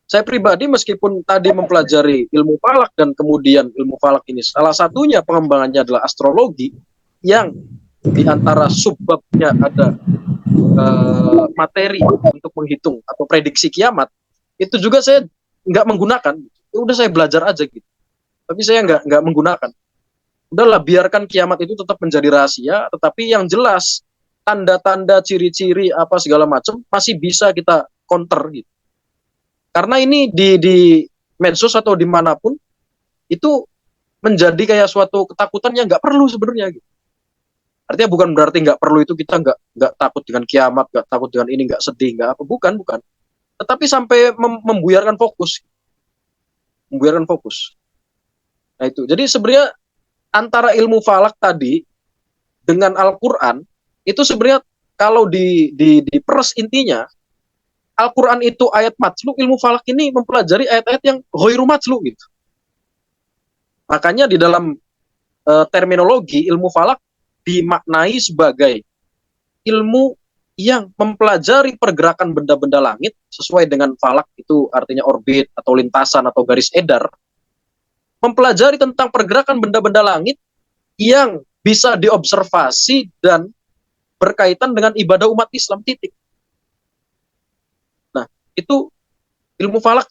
Saya pribadi meskipun tadi mempelajari ilmu falak dan kemudian ilmu falak ini salah satunya pengembangannya adalah astrologi yang di antara subbabnya ada materi untuk menghitung atau prediksi kiamat, itu juga saya nggak menggunakan. Udah saya belajar aja gitu. Tapi saya nggak menggunakan. Udahlah biarkan kiamat itu tetap menjadi rahasia, tetapi yang jelas tanda-tanda, ciri-ciri apa segala macam masih bisa kita counter gitu. Karena ini di medsos atau dimanapun itu menjadi kayak suatu ketakutan yang nggak perlu sebenarnya. Gitu. Artinya bukan berarti nggak perlu itu kita nggak takut dengan kiamat, nggak takut dengan ini, nggak sedih, nggak apa, bukan. Tetapi sampai membuyarkan fokus. Nah itu. Jadi sebenarnya antara ilmu falak tadi dengan Al-Quran itu sebenarnya kalau diperes intinya, Al-Quran itu ayat matlu, ilmu falak ini mempelajari ayat-ayat yang ghairu matlu gitu. Makanya di dalam terminologi ilmu falak dimaknai sebagai ilmu yang mempelajari pergerakan benda-benda langit sesuai dengan falak, itu artinya orbit atau lintasan atau garis edar. Mempelajari tentang pergerakan benda-benda langit yang bisa diobservasi dan berkaitan dengan ibadah umat Islam, titik. Itu ilmu falak.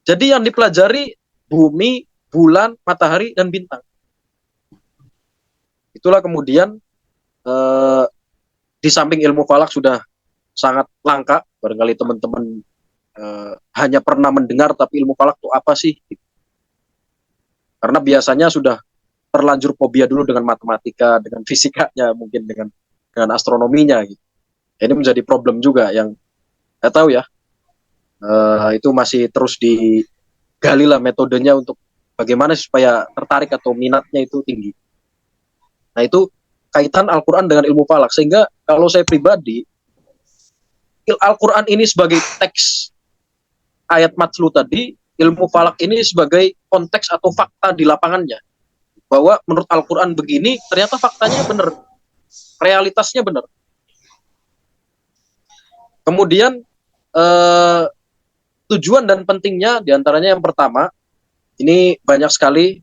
Jadi yang dipelajari bumi, bulan, matahari, dan bintang. Itulah kemudian di samping ilmu falak sudah sangat langka, barangkali teman-teman hanya pernah mendengar, tapi ilmu falak itu apa sih? Karena biasanya sudah terlanjur fobia dulu dengan matematika, dengan fisikanya, mungkin dengan astronominya gitu. Ini menjadi problem juga yang nggak tahu ya. Itu masih terus digali lah metodenya untuk bagaimana supaya tertarik atau minatnya itu tinggi. Nah, itu kaitan Al-Quran dengan ilmu falak. Sehingga kalau saya pribadi, Al-Quran ini sebagai teks ayat matlu tadi, ilmu falak ini sebagai konteks atau fakta di lapangannya. Bahwa menurut Al-Quran begini, ternyata faktanya benar. Realitasnya benar. Kemudian tujuan dan pentingnya diantaranya yang pertama, ini banyak sekali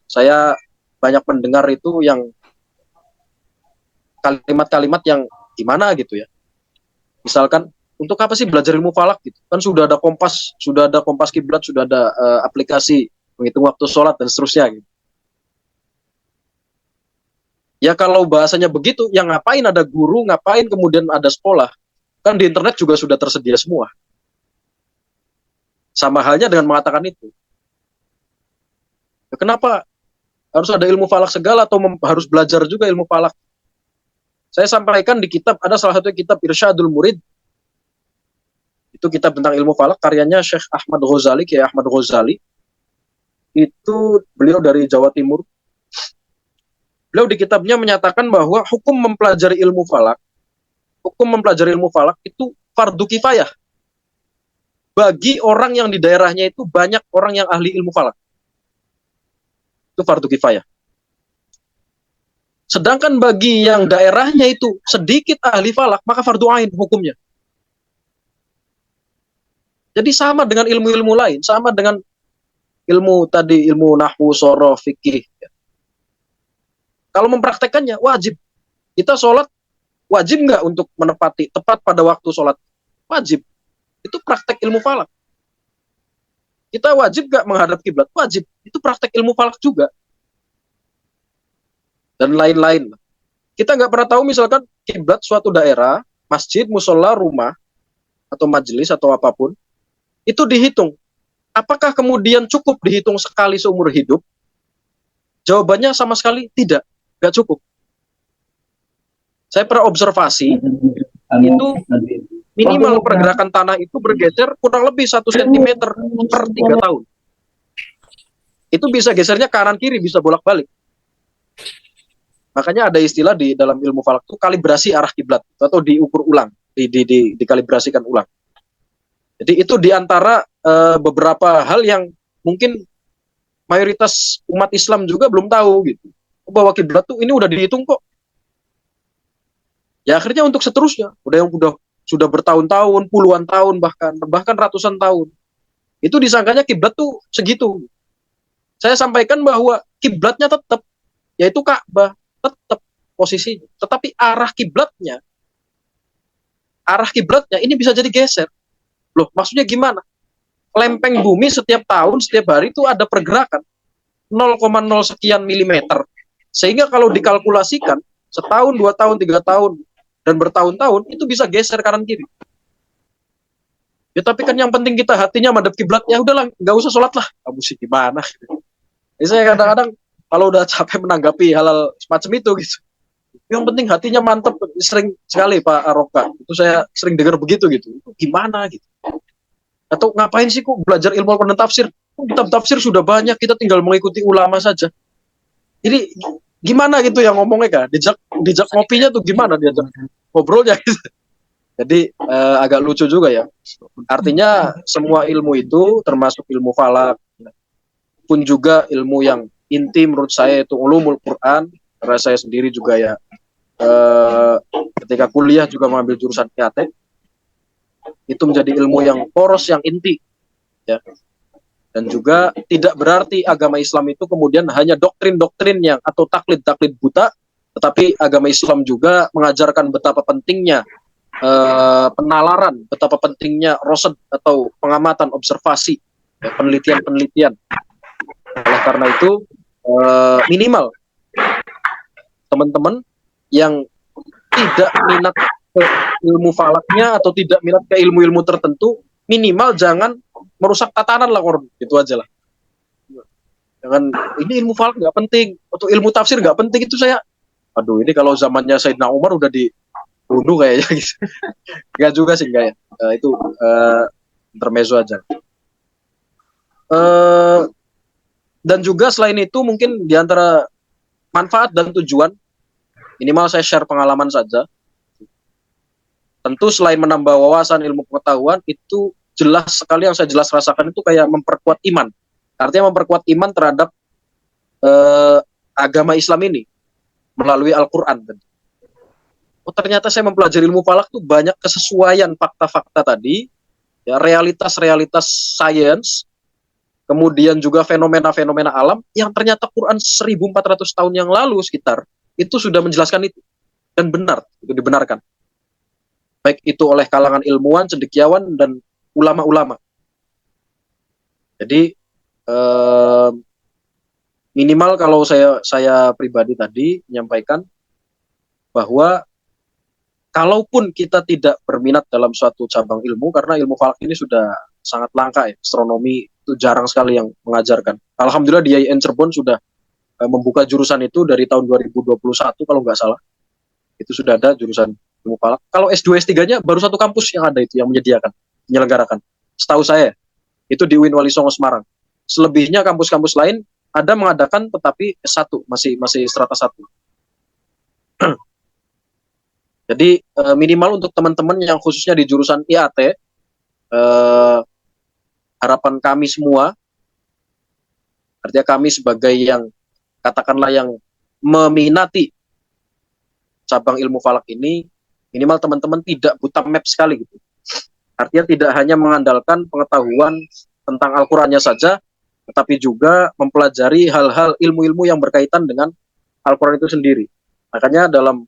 saya banyak mendengar itu yang kalimat-kalimat yang gimana gitu ya. Misalkan untuk apa sih belajar ilmu falak gitu? Kan sudah ada kompas kiblat, sudah ada aplikasi menghitung waktu sholat dan seterusnya gitu. Ya kalau bahasanya begitu, ya ngapain ada guru, ngapain kemudian ada sekolah? Kan di internet juga sudah tersedia semua. Sama halnya dengan mengatakan itu. Ya, kenapa harus ada ilmu falak segala atau harus belajar juga ilmu falak? Saya sampaikan di kitab, ada salah satu kitab Irsyadul Murid. Itu kitab tentang ilmu falak, karyanya Syekh Ahmad Ghazali, Kiai Ahmad Ghazali. Itu beliau dari Jawa Timur. Beliau di kitabnya menyatakan bahwa hukum mempelajari ilmu falak itu fardu kifayah. Bagi orang yang di daerahnya itu banyak orang yang ahli ilmu falak. Itu fardu kifayah. Sedangkan bagi yang daerahnya itu sedikit ahli falak, maka fardu ain hukumnya. Jadi sama dengan ilmu-ilmu lain, sama dengan ilmu tadi, ilmu nahwu, shoroh, fikih. Kalau mempraktekannya, wajib. Kita sholat, wajib nggak untuk menepati tepat pada waktu sholat? Wajib. Itu praktek ilmu falak. Kita wajib nggak menghadap kiblat? Wajib. Itu praktek ilmu falak juga. Dan lain-lain. Kita nggak pernah tahu misalkan kiblat suatu daerah, masjid, musola, rumah, atau majelis, atau apapun, itu dihitung. Apakah kemudian cukup dihitung sekali seumur hidup? Jawabannya sama sekali tidak. Nggak cukup. Saya pernah observasi, itu minimal pergerakan tanah itu bergeser kurang lebih 1 cm per 3 tahun. Itu bisa gesernya kanan kiri, bisa bolak-balik. Makanya ada istilah di dalam ilmu falak itu kalibrasi arah kiblat atau diukur ulang, dikalibrasikan ulang. Jadi itu diantara beberapa hal yang mungkin mayoritas umat Islam juga belum tahu gitu. Bahwa kiblat tuh ini udah dihitung kok. Ya akhirnya untuk seterusnya, sudah bertahun-tahun, puluhan tahun bahkan ratusan tahun. Itu disangkanya kiblat tuh segitu. Saya sampaikan bahwa kiblatnya tetap, yaitu Ka'bah, tetap posisinya. Tetapi arah kiblatnya ini bisa jadi geser. Loh, maksudnya gimana? Lempeng bumi setiap tahun, setiap hari itu ada pergerakan 0,0 sekian milimeter. Sehingga kalau dikalkulasikan setahun, 2 tahun, 3 tahun, dan bertahun-tahun itu bisa geser kanan kiri. Ya tapi kan yang penting kita hatinya madhab kiblat, ya udahlah nggak usah sholat lah. Kamu sih gimana? Jadi saya kadang-kadang kalau udah capek menanggapi hal-hal semacam itu gitu. Yang penting hatinya mantep, sering sekali Pak Aroka. Itu saya sering dengar begitu gitu. Itu gimana gitu? Atau ngapain sih kok belajar ilmu Al-Quran dan tafsir? Kitab tafsir sudah banyak, kita tinggal mengikuti ulama saja. Jadi gimana gitu yang ngomongnya kan? Dijak ngopinya tuh gimana diajak ngobrolnya gitu. Jadi agak lucu juga ya. Artinya semua ilmu itu termasuk ilmu falak pun juga ilmu yang inti menurut saya itu ulumul Quran. Karena saya sendiri juga ya ketika kuliah juga mengambil jurusan PAT. Itu menjadi ilmu yang poros, yang inti ya. Dan juga tidak berarti agama Islam itu kemudian hanya doktrin-doktrin yang atau taklid-taklid buta, tetapi agama Islam juga mengajarkan betapa pentingnya penalaran, betapa pentingnya rosad atau pengamatan, observasi, ya, penelitian-penelitian. Oleh karena itu minimal teman-teman yang tidak minat ke ilmu falaknya atau tidak minat ke ilmu-ilmu tertentu, minimal jangan merusak tatanan lah, gitu aja lah. Jangan ini ilmu falak nggak penting atau ilmu tafsir nggak penting, itu saya aduh ini kalau zamannya Sayyidina Umar udah dibunuh kayaknya gitu. Nggak juga sih, enggak ya. Itu intermezzo aja. Dan juga selain itu mungkin diantara manfaat dan tujuan, minimal saya share pengalaman saja. Tentu selain menambah wawasan ilmu pengetahuan, itu jelas sekali yang saya jelas rasakan itu kayak memperkuat iman. Artinya memperkuat iman terhadap agama Islam ini melalui Al-Quran. Oh ternyata saya mempelajari ilmu falak tuh banyak kesesuaian fakta-fakta tadi, ya, realitas-realitas sains, kemudian juga fenomena-fenomena alam yang ternyata Quran 1400 tahun yang lalu sekitar itu sudah menjelaskan itu dan benar, itu dibenarkan. Baik itu oleh kalangan ilmuwan, cendekiawan dan ulama-ulama. Jadi minimal kalau saya pribadi tadi menyampaikan bahwa kalaupun kita tidak berminat dalam suatu cabang ilmu, karena ilmu falak ini sudah sangat langka ya, astronomi itu jarang sekali yang mengajarkan. Alhamdulillah di IAIN Cirebon sudah membuka jurusan itu dari tahun 2021 kalau nggak salah. Itu sudah ada jurusan ilmu falak. Kalau S2 S3-nya baru satu kampus yang ada itu yang menyediakan, menyelenggarakan. Setahu saya itu di UIN Wali Songo Semarang. Selebihnya kampus-kampus lain ada mengadakan tetapi S1 masih strata 1. Jadi minimal untuk teman-teman yang khususnya di jurusan IAT, harapan kami semua, artinya kami sebagai yang katakanlah yang meminati cabang ilmu falak ini, minimal teman-teman tidak buta map sekali gitu. Artinya tidak hanya mengandalkan pengetahuan tentang Al-Qur'annya saja, tetapi juga mempelajari hal-hal ilmu-ilmu yang berkaitan dengan Al-Qur'an itu sendiri. Makanya dalam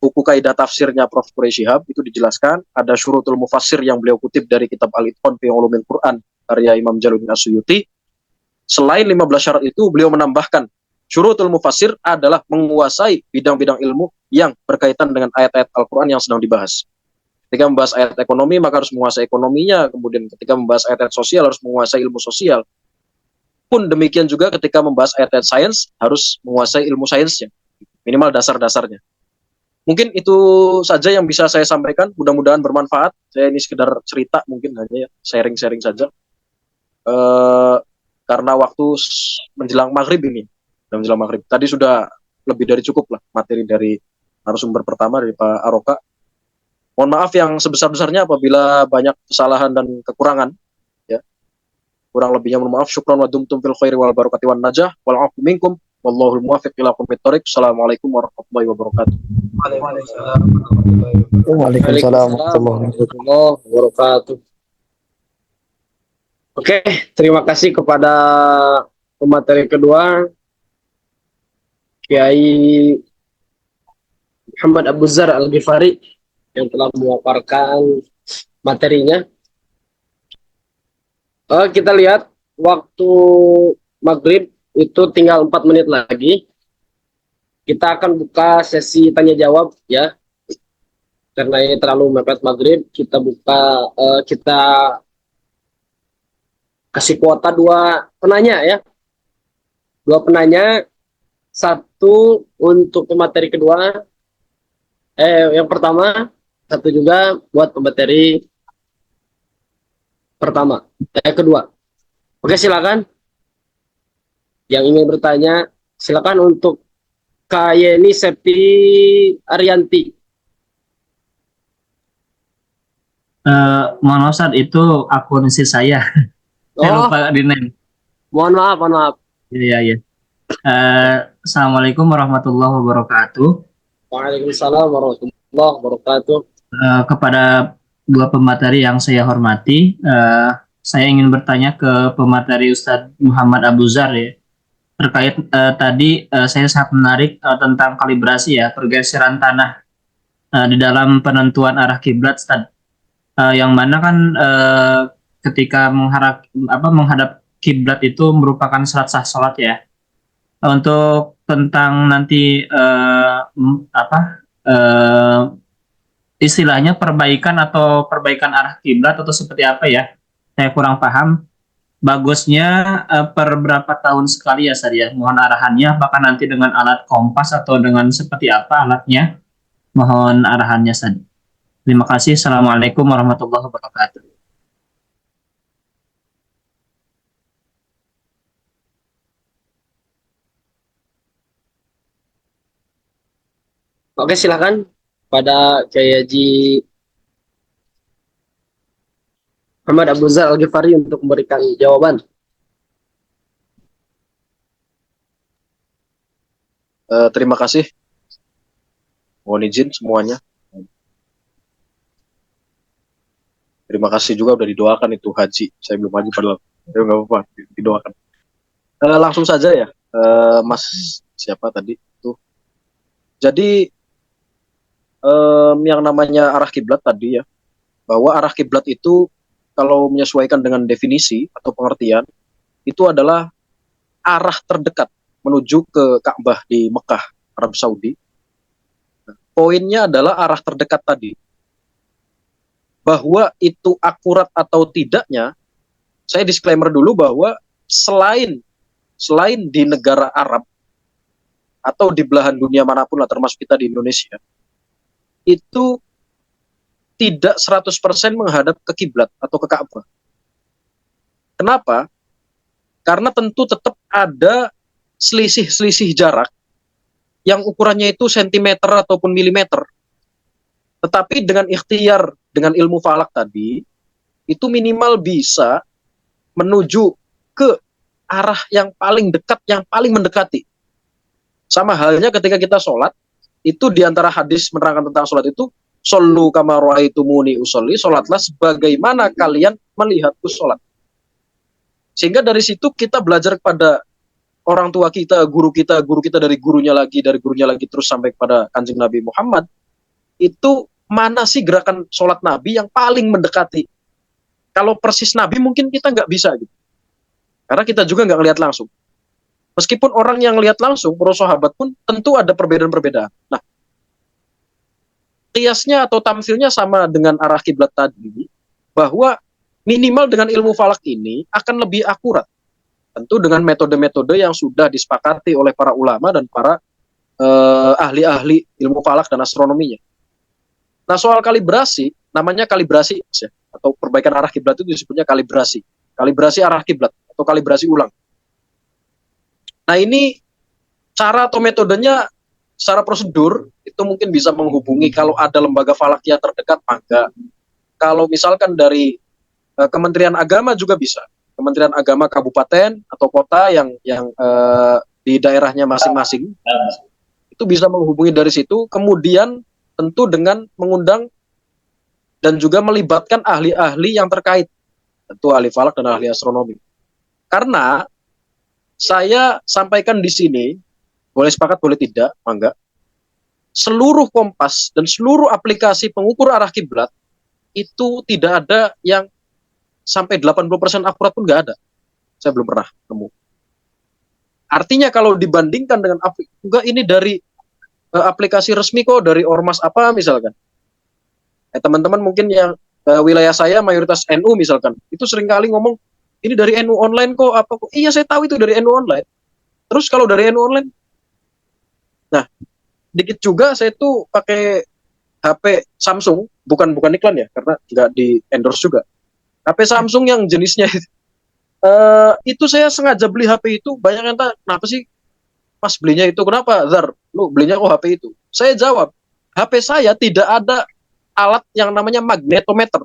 buku kaidah tafsirnya Prof. Quraisy Shihab itu dijelaskan ada syurutul mufassir yang beliau kutip dari kitab Al-Itqan fi Ulumil Quran karya Imam Jalaluddin As-Suyuti. Selain 15 syarat itu beliau menambahkan syurutul mufassir adalah menguasai bidang-bidang ilmu yang berkaitan dengan ayat-ayat Al-Quran yang sedang dibahas. Ketika membahas ayat ekonomi maka harus menguasai ekonominya, kemudian ketika membahas ayat-ayat sosial harus menguasai ilmu sosial. Pun demikian juga ketika membahas ayat-ayat sains harus menguasai ilmu sainsnya, minimal dasar-dasarnya. Mungkin itu saja yang bisa saya sampaikan, mudah-mudahan bermanfaat. Saya ini sekedar cerita mungkin hanya sharing-sharing saja. Karena waktu menjelang maghrib ini, menjelang maghrib. Tadi sudah lebih dari cukup lah materi dari narasumber pertama dari Pak Aroka. Mohon maaf yang sebesar-besarnya apabila banyak kesalahan dan kekurangan. Ya. Kurang lebihnya mohon maaf. Syukran wa dumtum fil khairi wal barakati wan najah wal afu minkum. Wallahul muwaffiq ila aqwamit thoriq. Assalamualaikum warahmatullahi wabarakatuh. Waalaikumsalam warahmatullahi wabarakatuh. Oke, terima kasih kepada pemateri kedua, Kiai Muhammad Abu Zar Al-Ghifari yang telah memaparkan materinya. Kita lihat waktu maghrib itu tinggal 4 menit lagi. Kita akan buka sesi tanya jawab ya. Karena ini terlalu mepet maghrib, kita kasih kuota 2 penanya ya. 2 penanya, 1 untuk pemateri kedua, yang pertama, 1 juga buat pemateri pertama, kedua. Oke, silakan. Yang ingin bertanya, silakan untuk Kak Yeni Septi Arianti. Mohon maaf Ustaz, itu akun isi saya. Saya lupa di name. Mohon maaf. Iya. Assalamualaikum warahmatullahi wabarakatuh. Waalaikumsalam warahmatullahi wabarakatuh. Kepada 2 pemateri yang saya hormati, saya ingin bertanya ke pemateri Ustadz Muhammad Abu Zar ya. Terkait tadi saya sangat menarik tentang kalibrasi ya, pergeseran tanah di dalam penentuan arah kiblat, Ustadz. Yang mana kan ketika menghadap kiblat itu merupakan syarat sah sholat ya. Untuk tentang nanti istilahnya perbaikan arah kiblat atau seperti apa ya, saya kurang paham. bagusnya per berapa tahun sekali ya Ustaz ya? Mohon arahannya, apakah nanti dengan alat kompas atau dengan seperti apa alatnya? Mohon arahannya Ustaz. Terima kasih. Assalamualaikum warahmatullahi wabarakatuh. Oke, silakan pada Kiai Haji Muhammad Abu Zar Al-Ghifari untuk memberikan jawaban. Terima kasih. Mohon izin semuanya. Terima kasih juga udah didoakan itu haji. Saya belum haji padahal. Ya nggak apa-apa, didoakan. Langsung saja ya, Mas siapa tadi itu. Jadi yang namanya arah kiblat tadi ya, bahwa arah kiblat itu kalau menyesuaikan dengan definisi atau pengertian itu adalah arah terdekat menuju ke Ka'bah di Mekah, Arab Saudi. Poinnya adalah arah terdekat tadi. Bahwa itu akurat atau tidaknya, saya disclaimer dulu bahwa selain di negara Arab atau di belahan dunia manapun lah, termasuk kita di Indonesia, itu tidak 100% menghadap ke kiblat atau ke Ka'bah. Kenapa? Karena tentu tetap ada selisih jarak yang ukurannya itu sentimeter ataupun milimeter. Tetapi dengan ikhtiar, dengan ilmu falak tadi, itu minimal bisa menuju ke arah yang paling dekat, yang paling mendekati. Sama halnya ketika kita sholat, itu diantara hadis menerangkan tentang sholat itu, Shollu kama ra'aitumuni usolli, sholatlah sebagaimana kalian melihatku sholat. Sehingga dari situ kita belajar kepada orang tua kita, guru kita dari gurunya lagi, terus sampai kepada Kanjeng Nabi Muhammad, itu mana sih gerakan sholat Nabi yang paling mendekati? Kalau persis Nabi mungkin kita nggak bisa gitu. Karena kita juga nggak ngelihat langsung. Meskipun orang yang lihat langsung, para sahabat pun tentu ada perbedaan-perbedaan. Nah, kiasnya atau tamsilnya sama dengan arah kiblat tadi, bahwa minimal dengan ilmu falak ini akan lebih akurat. Tentu dengan metode-metode yang sudah disepakati oleh para ulama dan para ahli-ahli ilmu falak dan astronominya. Nah, soal kalibrasi, namanya kalibrasi ya, atau perbaikan arah kiblat itu disebutnya kalibrasi. Kalibrasi arah kiblat atau kalibrasi ulang. Nah, ini cara atau metodenya secara prosedur itu mungkin bisa menghubungi kalau ada lembaga falakiyah terdekat, maka kalau misalkan dari Kementerian Agama juga bisa. Kementerian Agama kabupaten atau kota yang di daerahnya masing-masing itu bisa menghubungi dari situ, kemudian tentu dengan mengundang dan juga melibatkan ahli-ahli yang terkait, tentu ahli falak dan ahli astronomi. Karena saya sampaikan di sini, boleh sepakat boleh tidak, mangga, seluruh kompas dan seluruh aplikasi pengukur arah kiblat itu tidak ada yang sampai 80% akurat pun nggak ada. Saya belum pernah nemu. Artinya kalau dibandingkan dengan enggak ini dari aplikasi resmi kok, dari ormas apa misalkan. Teman-teman mungkin yang wilayah saya mayoritas NU misalkan, itu seringkali ngomong ini dari NU online kok apa kok. Iya, saya tahu itu dari NU online. Terus kalau dari NU online, nah dikit juga saya tuh pakai HP Samsung, bukan iklan ya, karena nggak di endorse juga. HP Samsung yang jenisnya itu saya sengaja beli HP itu, banyak yang tanya, kenapa sih Mas belinya itu, kenapa Zar, lu belinya kok HP itu? Saya jawab, HP saya tidak ada alat yang namanya magnetometer.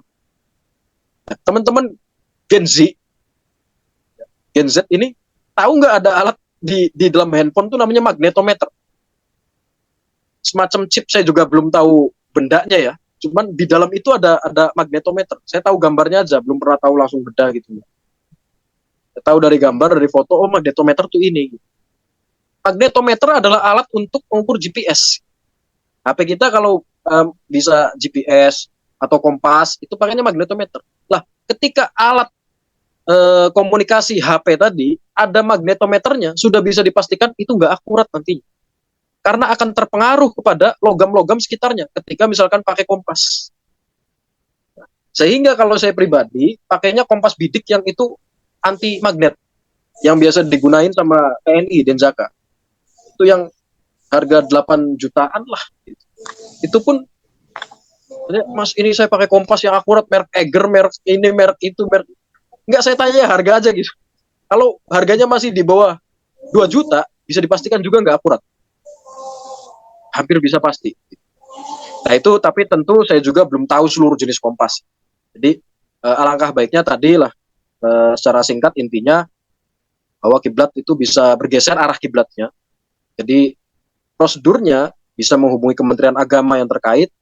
Nah, teman-teman Gen Z ini tahu nggak ada alat di dalam handphone tuh namanya magnetometer. Semacam chip, saya juga belum tahu bendanya ya. Cuman di dalam itu ada magnetometer. Saya tahu gambarnya aja, belum pernah tahu langsung benda gitu. Saya tahu dari gambar, dari foto, oh magnetometer tuh ini. Magnetometer adalah alat untuk mengukur GPS. HP kita kalau bisa GPS atau kompas, itu pakainya magnetometer. Lah, ketika alat komunikasi HP tadi ada magnetometernya, sudah bisa dipastikan itu nggak akurat nantinya. Karena akan terpengaruh kepada logam-logam sekitarnya ketika misalkan pakai kompas. Sehingga kalau saya pribadi, pakainya kompas bidik yang itu anti magnet yang biasa digunain sama TNI Denjaka. Itu yang harga 8 jutaan lah. Itu pun Mas, ini saya pakai kompas yang akurat, merek Eiger, merek ini, merek itu, merek. Enggak, saya tanya ya harga aja gitu. Kalau harganya masih di bawah 2 juta, bisa dipastikan juga nggak akurat. Hampir bisa pasti. Nah itu, tapi tentu saya juga belum tahu seluruh jenis kompas. Jadi alangkah baiknya tadi lah, secara singkat intinya bahwa kiblat itu bisa bergeser arah kiblatnya. Jadi prosedurnya bisa menghubungi Kementerian Agama yang terkait,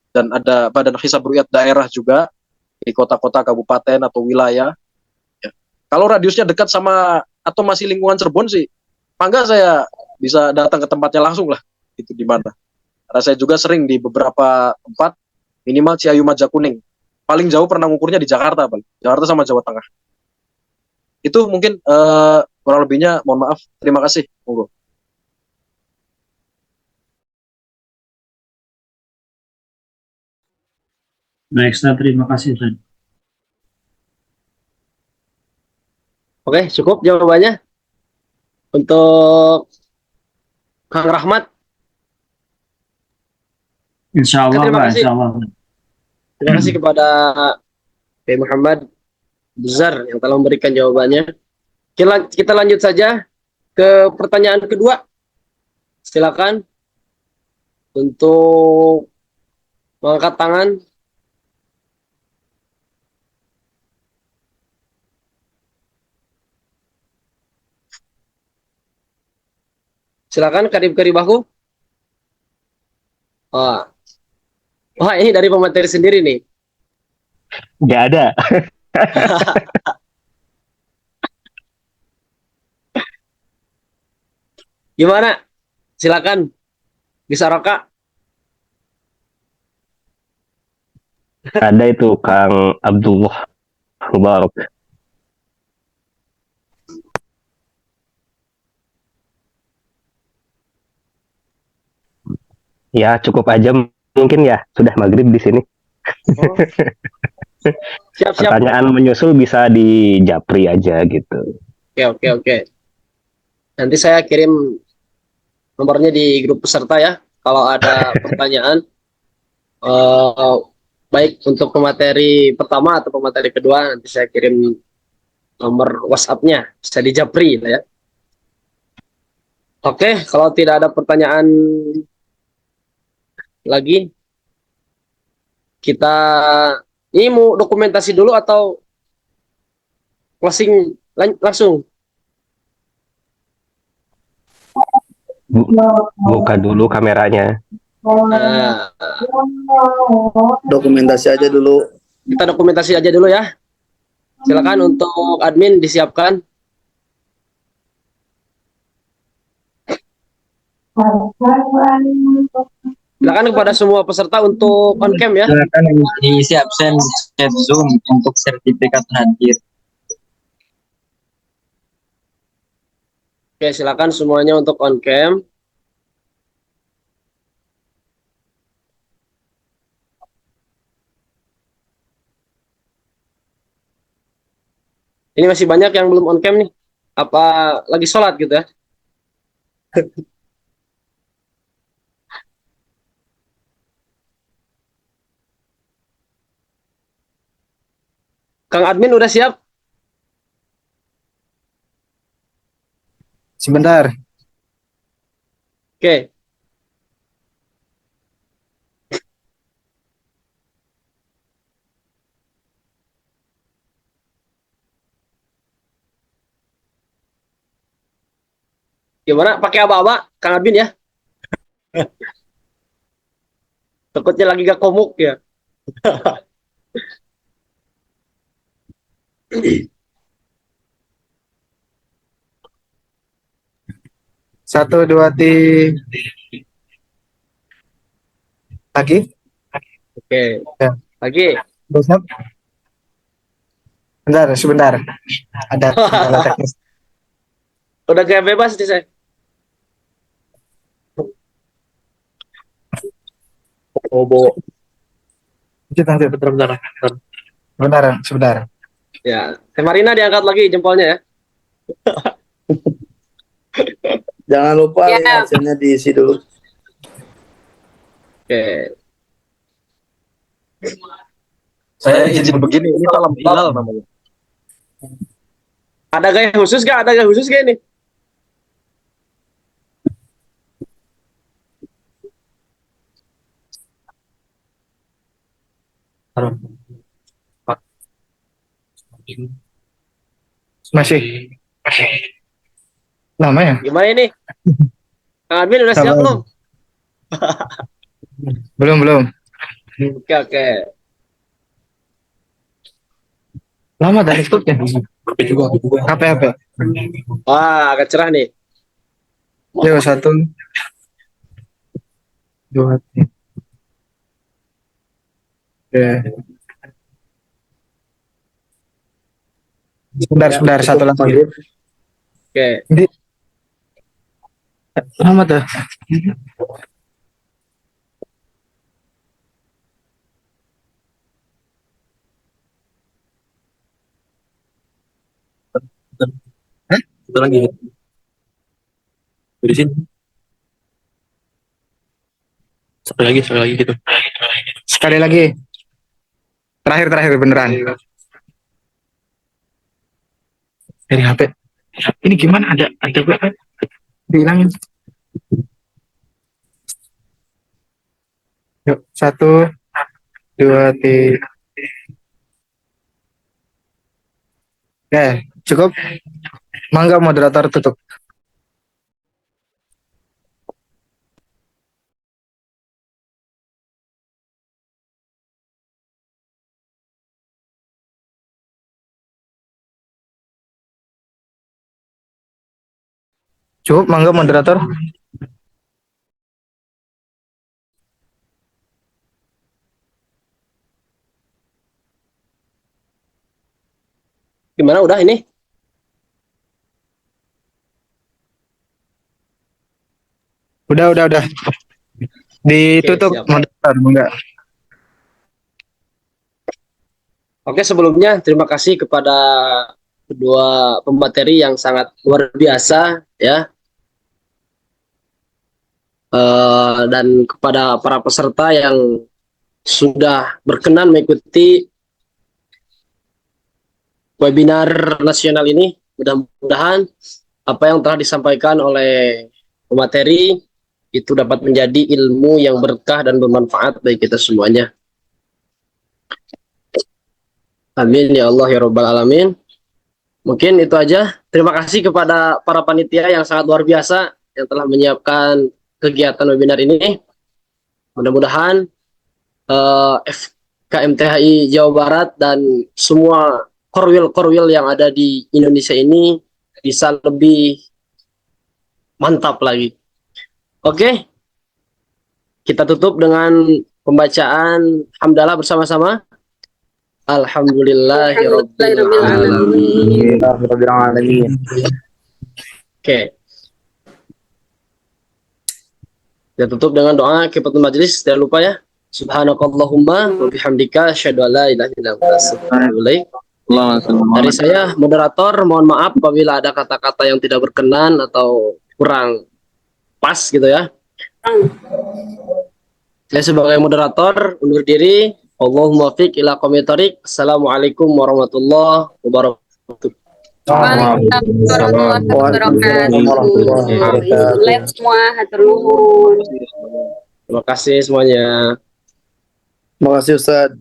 dan ada Badan Hisab Ru'yat daerah juga di kota-kota, kabupaten atau wilayah. Ya. Kalau radiusnya dekat sama atau masih lingkungan Cirebon sih, mangga saya bisa datang ke tempatnya langsung lah. Itu di mana? Karena saya juga sering di beberapa tempat, minimal Ciayu Majakuning. Paling jauh pernah ngukurnya di Jakarta, Bang. Jakarta sama Jawa Tengah. Itu mungkin kurang lebihnya, mohon maaf. Terima kasih. Monggo. Baik, Ustaz, terima kasih, Ustaz. Oke, cukup jawabannya. Untuk Kang Rahmat, Insya Allah, terima Pak. kasih. Insya Allah. Terima kasih kepada Pak Muhammad Buzar yang telah memberikan jawabannya. Kita lanjut saja ke pertanyaan kedua. Silakan untuk mengangkat tangan. Silakan karib-karibahu. Wah, ini dari pemateri sendiri nih. Nggak ada. Gimana? Silakan. Bisa roka. Ada itu Kang Abdullah Mubarak. Ya cukup aja mungkin ya, sudah maghrib di sini. Oh. Siap. Pertanyaan menyusul bisa di Japri aja gitu. Oke. Nanti saya kirim nomornya di grup peserta ya. Kalau ada pertanyaan, baik untuk pemateri pertama atau pemateri kedua, nanti saya kirim nomor WhatsApp-nya. Bisa di Japri lah ya. Oke, kalau tidak ada pertanyaan lagi, kita ini mau dokumentasi dulu atau closing langsung? Buka dulu kameranya. Nah, Dokumentasi aja dulu. kita dokumentasi aja dulu ya. Silakan untuk admin disiapkan. Silakan kepada semua peserta untuk on cam ya. Silakan isi absen chat Zoom untuk sertifikat hadir. Oke, silakan semuanya untuk on cam. Ini masih banyak yang belum on cam nih. Apa lagi sholat gitu ya? Kang admin udah siap? Sebentar. Oke. Gimana? Pakai apa-apa, Kang admin ya? Takutnya lagi gak komuk ya. Satu, dua, tiga. Lagi? Oke. Ya. Lagi. Besok. Sebentar. Ada kendala teknis. Udah kayak bebas nih saya. Oh, Bo. Bentar. Sebentar. Ya, Teh Marina diangkat lagi jempolnya ya. Jangan lupa Ya. ini absennya diisi dulu. Oke. Saya izin begini, ini salam hilal namanya. Ada gaya khusus gak? Ada gaya khusus gak ini? Masih. Lama ya? Gimana ini? Kang Admin udah siap belum? Belum. Oke. Lama dari stopnya. HP. Wah, agak cerah nih. Yo, 1, 2, 3. Sebentar, satu lagi. Oke. Lama tuh. Satu lagi. Di sini. Sekali lagi gitu. Sekali lagi. Terakhir beneran. Dari HP. Ini gimana? Ada berapa? Dihilangin. Yuk, 1, 2, 3. Oke, cukup. Mangga moderator tutup. Cukup, mangga moderator. Gimana udah ini? Udah. Ditutup siap. moderator, enggak. Oke, sebelumnya terima kasih kepada kedua pemateri yang sangat luar biasa ya. Dan kepada para peserta yang sudah berkenan mengikuti webinar nasional ini. Mudah-mudahan apa yang telah disampaikan oleh pemateri itu dapat menjadi ilmu yang berkah dan bermanfaat bagi kita semuanya. Amin ya Allah ya Rabbal Alamin. Mungkin itu aja. Terima kasih kepada para panitia yang sangat luar biasa yang telah menyiapkan kegiatan webinar ini. Mudah-mudahan FKMTHI Jawa Barat dan semua korwil yang ada di Indonesia ini bisa lebih mantap lagi. Oke, kita tutup dengan pembacaan hamdalah bersama-sama. Alhamdulillahirrabbilalamin. Oke. Kita tutup dengan doa kifatul majlis. Jangan lupa ya. Subhanakallahumma wa bihamdika asyhadu an la ilaha illa anta astaghfiruka wa atubu ilaik. Dari saya moderator, mohon maaf apabila ada kata-kata yang tidak berkenan atau kurang pas gitu ya. Saya sebagai moderator undur diri. Allahumma fiq ila qomit thoriq. Assalamualaikum warahmatullahi wabarakatuh. Waalaikumsalam warahmatullahi wabarakatuh. Live semua, hatur nuhun. Terima kasih semuanya. Terima kasih Ustaz.